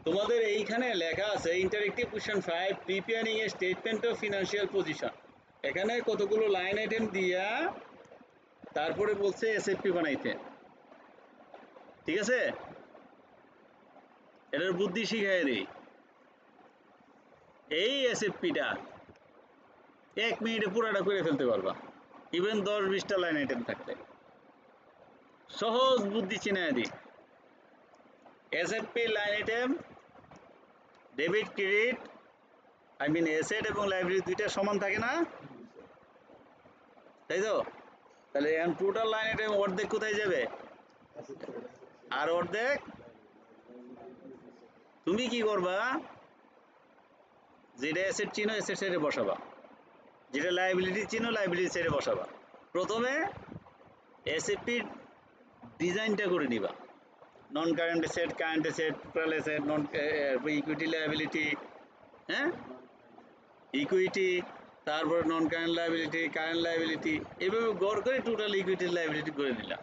Speaker 1: তোমাদের এইখানে লেখা আছে interactive question 5 preparing A statement of financial position, এখানে কতগুলো লাইন আইটেম দিয়া তারপরে বলছে এসএফপি বানাইতে, ঠিক আছে? এটার বুদ্ধি শিখাই দিই। এই এসএফপিটা 1 মিনিটে পুরাটা করে ফেলতে পারবা, ইভেন 10-20টা লাইন আইটেম থাকলে। সহজ বুদ্ধি চিনাই দিই। SFP line item debit credit, I mean asset এবং লাইবিলিটি দুইটা সমান থাকে না, তাই তো? তাহলে এখন টোটাল লাইন আইটেম অর্ধেক কোথায় যাবে? আর অর্ধেক তুমি কি করবা, যেটা অ্যাসেট চিনো অ্যাসেট সাইডে বসাবা, যেটা লাইবিলিটি চিনো লাইবিলিটি সাইডে বসাবা। প্রথমে এসএফপির ডিজাইনটা করে নিবা, non current asset, current asset, total asset, non equity liability, হ্যাঁ ইকুইটি, তারপর non current liability, current liability, এভাবে গড় করে টোটাল ইকুইটি লায়াবিলিটি করে নিলাম।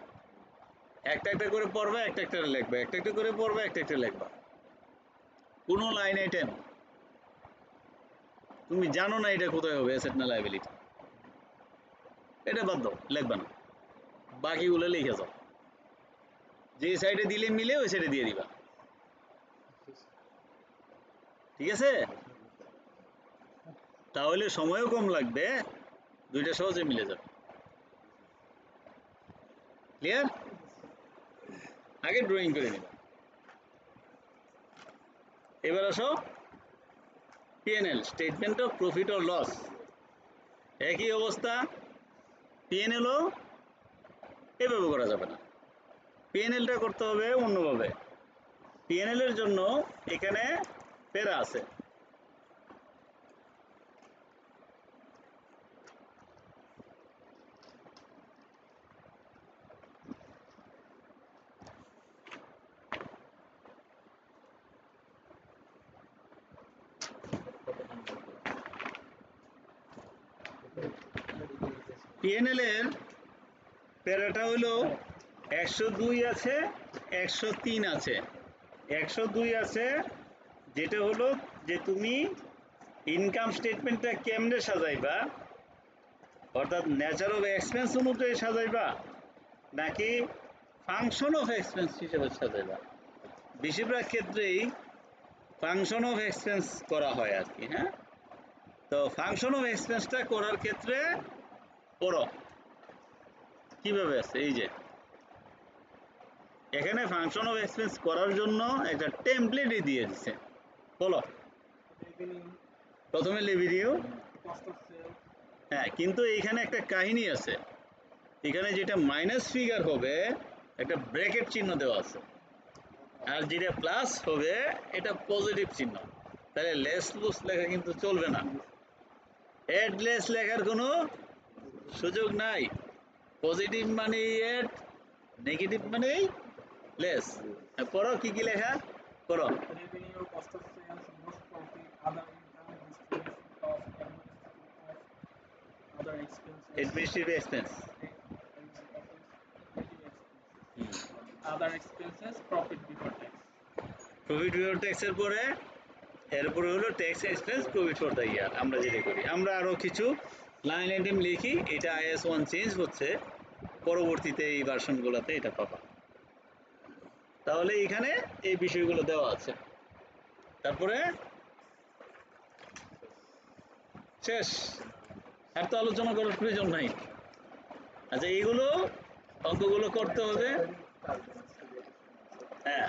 Speaker 1: একটা একটা করে পড়বা, একটা একটা লিখবা, একটা একটা করে পড়বা, একটা একটা লিখবা। কোনো লাইন আইটেম তুমি জানো না এটা কোথায় হবে অ্যাসেট না লায়াবিলিটি, এটা বাদ দাও, লিখবা না, বাকিগুলো লিখে যাও, যে সাইডে দিলে মিলে ওই সাইডে দিয়ে দিবা, ঠিক আছে? তাহলে সময়ও কম লাগবে, দুইটা সহজে মিলে যাবে। ক্লিয়ার? আগে ড্রয়িং করে নিবা। এবার আসো PNL, statement of profit or loss. একই অবস্থা, পিএনএলও এভাবে করা যাবে না, পিএনএলটা করতে হবে অন্যভাবে। পিএনএল এর জন্য এখানে প্যারা আছে, পিএনএল এর প্যারাটা হলো 102 আছে, 103 আছে। 102 আছে যেটা হলো যে তুমি ইনকাম স্টেটমেন্টটা কেমনে সাজাইবা, অর্থাৎ ন্যাচার অফ এক্সপেন্স অনুযায়ী সাজাইবা নাকি ফাংশন অফ এক্সপেন্স হিসেবে সাজাইবা। বেশিরভাগ ক্ষেত্রেই ফাংশন অফ এক্সপেন্স করা হয় আর কি, হ্যাঁ? তো ফাংশন অফ এক্সপেন্সটা করার ক্ষেত্রে পড়ো কিভাবে আছে, এই যে এখানে ফাংশন অফ এক্সপেন্স করার জন্য একটা টেমপ্লেটই দিয়ে দিচ্ছে। বলো, প্রথমে রেভিনিউ, হ্যাঁ, কিন্তু এইখানে একটা কাহিনী আছে, এখানে যেটা মাইনাস ফিগার হবে একটা ব্র্যাকেট চিহ্ন দেওয়া আছে, আর যেটা প্লাস হবে এটা পজিটিভ চিহ্ন, তাহলে লেস লুস লেখা কিন্তু চলবে না, এড লেস লেখার কোনো সুযোগ নাই। পজিটিভ মানে এড, নেগেটিভ মানে লেস। পড়ো কি কি লেখা পড়ো।
Speaker 2: revenue, cost of sales, gross profit, other income, distribution cost, administrative cost, other expenses,
Speaker 1: administrative expense,
Speaker 2: other expenses, profit before tax.
Speaker 1: Profit before ট্যাক্সের পরে এরপরে হলো tax expense, profit for the year. আমরা যেটা করি, আমরা আরো কিছু লাইন আইটেম লিখি, এটা IS1 চেঞ্জ হচ্ছে, পরবর্তীতে এই ভার্সনগুলোতে এটা পাবা। তাহলে এখানে এই বিষয়গুলো দেওয়া আছে, তারপরে শেষ, আর তো আলোচনা করার প্রয়োজন নাই। আচ্ছা, এইগুলো অঙ্কগুলো করতে হবে। হ্যাঁ,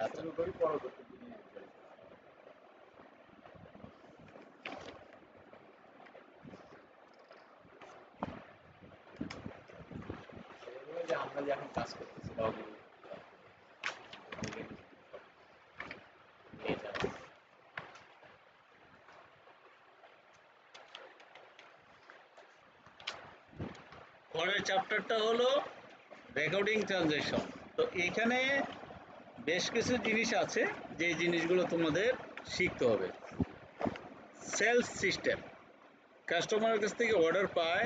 Speaker 1: আচ্ছা
Speaker 3: আমরা যে এখন কাজ করতেছি
Speaker 1: পরের চ্যাপ্টারটা হলো রেকর্ডিং ট্রানজ্যাকশন। তো এখানে বেশ কিছু জিনিস আছে যে জিনিসগুলো তোমাদের শিখতে হবে। সেলস সিস্টেম, কাস্টমারের কাছ থেকে অর্ডার পায়,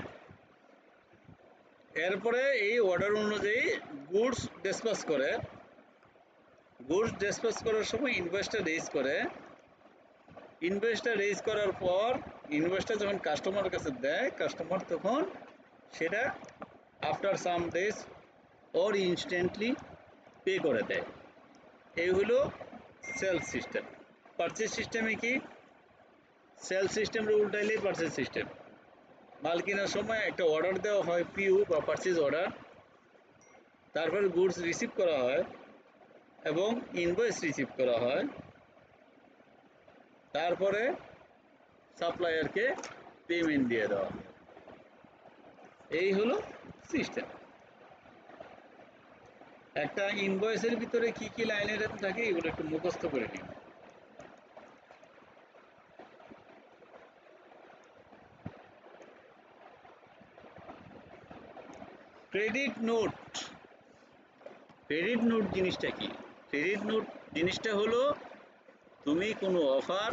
Speaker 1: এরপরে এই অর্ডার অনুযায়ী গুডস ডিসপাস করে, গুডস ডিসপাস করার সময় ইনভয়েসটা রেজ করে, ইনভয়েসটা রেজ করার পর ইনভয়েসটা যখন কাস্টমারের কাছে দেয়, কাস্টমার তখন সেটা after some days or instantly pay করে দেয়। এই হলো সেলস সিস্টেম। পারচেজ সিস্টেমে কি, সেলস সিস্টেমে উল্টাইলেই পারচেজ সিস্টেম। মাল কেনার সময় একটা অর্ডার দেওয়া হয়, পিউ বা পারচেজ অর্ডার, তারপরে গুডস রিসিভ করা হয় এবং ইনভয়েস রিসিভ করা হয়, তারপরে সাপ্লায়ারকে পেমেন্ট দিয়ে দেওয়া হয়। এই হলো সিস্টেম। একটা ইনভয়েসের ভিতরে কি কি লাইনের থাকে এগুলো একটু মুখস্থ করে নিন। ক্রেডিট নোট, ক্রেডিট নোট জিনিসটা কি? ক্রেডিট নোট জিনিসটা হলো তুমি কোনো অফার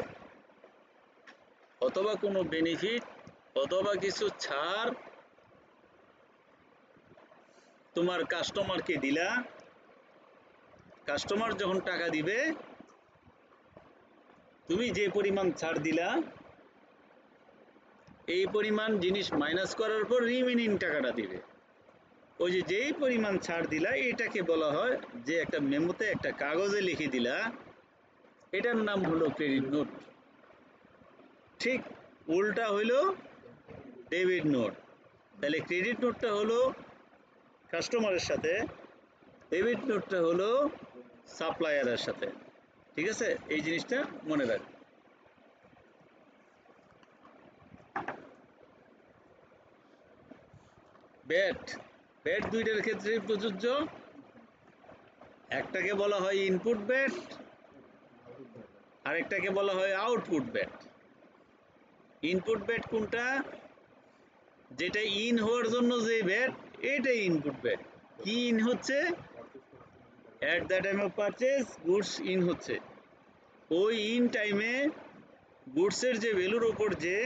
Speaker 1: অথবা কোনো বেনিফিট অথবা কিছু ছাড় তোমার কাস্টমারকে দিলা, কাস্টমার যখন টাকা দিবে তুমি যে পরিমাণ ছাড় দিলা এই পরিমাণ জিনিস মাইনাস করার পর রিমেনিং টাকাটা দিবে। ওই যে যেই পরিমাণ ছাড় দিলা এটাকে বলা হয়, যে একটা মেমোতে একটা কাগজে লিখে দিলা, এটার নাম হলো ক্রেডিট নোট। ঠিক উল্টা হইলো ডেবিট নোট। তাহলে ক্রেডিট নোটটা হলো কাস্টমারের সাথে, ডেবিট নোটটা হলো সাপ্লায়ারের সাথে। ঠিক আছে, এই জিনিসটা মনে রাখ। ব্যাট, ব্যাট দুইটার ক্ষেত্রে প্রযোজ্য, একটাকে বলা হয় ইনপুট ব্যাট, আরেকটাকে বলা হয় আউটপুট ব্যাট। ইনপুট ব্যাট কোনটা? যেটা ইন হওয়ার জন্য যে ব্যাট, এটাই ইনপুট ব্যাট। কি ইন হচ্ছে? At the time of purchase goods in হচ্ছে। ওই ইন টাইমে গুডসের যে ভ্যালুর ওপর যে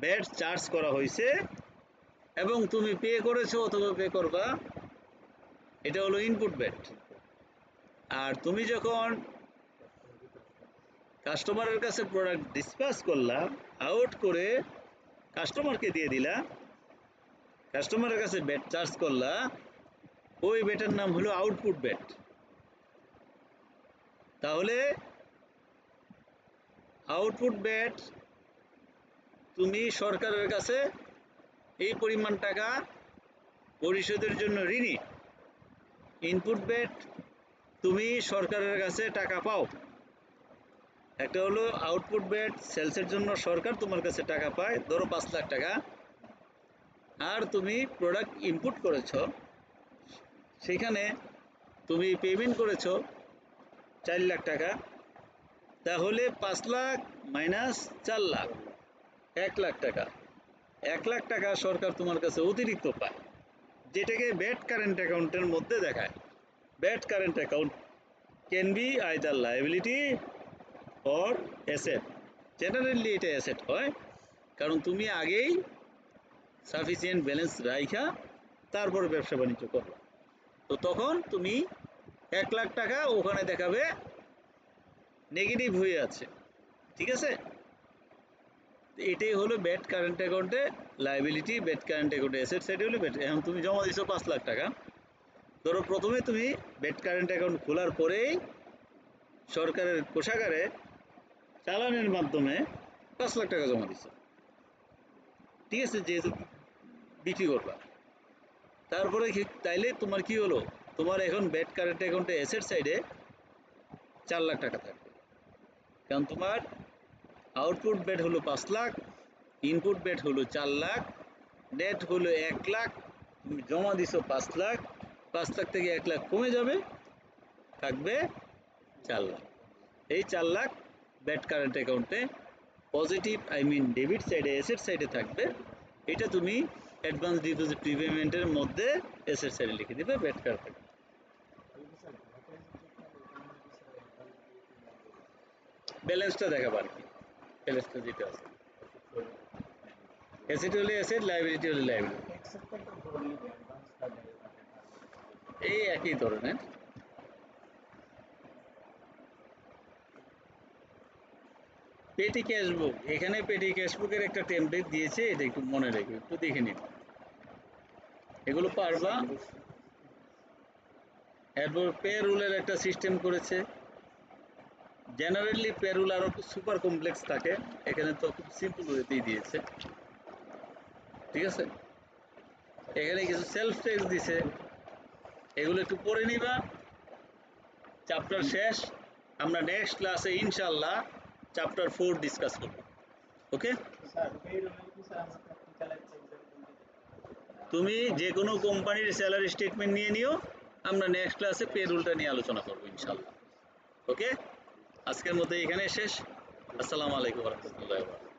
Speaker 1: ব্যাট চার্জ করা হয়েছে এবং তুমি পে করেছো অথবা পে করবা, এটা হলো ইনপুট ব্যাট। আর তুমি যখন কাস্টমারের কাছে প্রোডাক্ট ডিসপাস করলা, আউট করে কাস্টমারকে দিয়ে দিলা, কাস্টমারের কাছে ব্যাট চার্জ করলা, ওই ব্যাটের নাম হলো আউটপুট ব্যাট। তাহলে আউটপুট ব্যাট তুমি সরকারের কাছে এই পরিমাণ টাকা পরিশোধের জন্য ঋণী। ইনপুট ব্যাট তুমি সরকারের কাছে টাকা পাও। একটা হলো আউটপুট ব্যাট, সেলসের জন্য সরকার তোমার কাছে টাকা পায়, ধরো 5 লাখ টাকা, আর তুমি প্রোডাক্ট ইনপুট করেছো, সেখানে তুমি পেমেন্ট করেছো 4 লাখ টাকা, তাহলে 5 লাখ মাইনাস 4 লাখ 1 লাখ টাকা। 1 লাখ টাকা সরকার তোমার কাছে অতিরিক্ত পায়, যেটাকে ব্যাড কারেন্ট অ্যাকাউন্টের মধ্যে দেখায়। Bad current account can be either liability or asset. Generally এটা অ্যাসেট হয়, কারণ তুমি আগেই সাফিসিয়েন্ট ব্যালেন্স রাইখা তারপর ব্যবসা বাণিজ্য করো, তো তখন তুমি 1 লাখ টাকা ওখানে দেখাবে নেগেটিভ হয়ে আছে, ঠিক আছে? এটাই হলো ব্যাড কারেন্ট অ্যাকাউন্টে লায়াবিলিটি, ব্যাড কারেন্ট অ্যাকাউন্টে অ্যাসেট সাইডে হলো ব্যাড। এখন তুমি জমা দিছো 5 লাখ টাকা, ধরো প্রথমে তুমি ব্যাড কারেন্ট অ্যাকাউন্ট খোলার পরেই সরকারের কোষাগারে চালানের মাধ্যমে 5 লাখ টাকা জমা দিছো, ঠিক আছে, যেহেতু বিক্রি করবা। তারপরে তাইলে তোমার কি হলো, তোমার এখন ব্যাড কারেন্ট অ্যাকাউন্টে অ্যাসেট সাইডে 4 লাখ টাকা থাকবে, কারণ তোমার আউটপুট ব্যাড হলো 5 লাখ, ইনপুট ব্যাড হলো 4 লাখ, নেট হলো 1 লাখ, তুমি জমা দিছো 5 লাখ, 5 লাখ থেকে 1 লাখ কমে যাবে, থাকবে 4 লাখ। এই 4 লাখ ব্যাড কারেন্ট অ্যাকাউন্টে পজিটিভ ডেবিট সাইডে অ্যাসেট সাইডে থাকবে। এটা তুমি অ্যাডভান্স ডিপোজিট প্রিপেমেন্টের মধ্যে অ্যাসেট সাইডে লিখে দিবে ব্যাড কারেন্ট অ্যাকাউন্ট। ব্যালেন্সটা দেখাবো আর কি, ব্যালেন্সটা যেটা আছে, অ্যাসেট হলে অ্যাসেট, লায়াবিলিটি হলে লায়াবিলিটি, এই একই ধরনের। পেটি ক্যাশবুক, এখানে পেটি ক্যাশবুকের একটা টেমপ্লেট দিয়েছে, এটা একটু মনে রেখে একটু দেখে নিন, এগুলো পারবা। এরপর পে রুলের একটা সিস্টেম করেছে। জেনারেলি পে রুল আরো সুপার কমপ্লেক্স থাকে, এখানে তো খুব সিম্পল ওয়েতেই দিয়েছে, ঠিক আছে? এখানে কিছু সেলফ টেক্সট দিছে, এগুলো একটু পড়ে নিবা। চ্যাপ্টার শেষ, আমরা নেক্সট ক্লাসে ইনশাআল্লাহ চ্যাপ্টার 4 ডিসকাস করব। ওকে, তুমি যে কোনো কোম্পানির স্যালারি স্টেটমেন্ট নিয়ে নিও, আমরা নেক্সট ক্লাসে পে রুলটা নিয়ে আলোচনা করব ইনশাআল্লাহ। ওকে, আজকের মতো এখানে শেষ। আসসালামু আলাইকুম ওয়া রাহমাতুল্লাহি ওয়া বারাকাতুহু।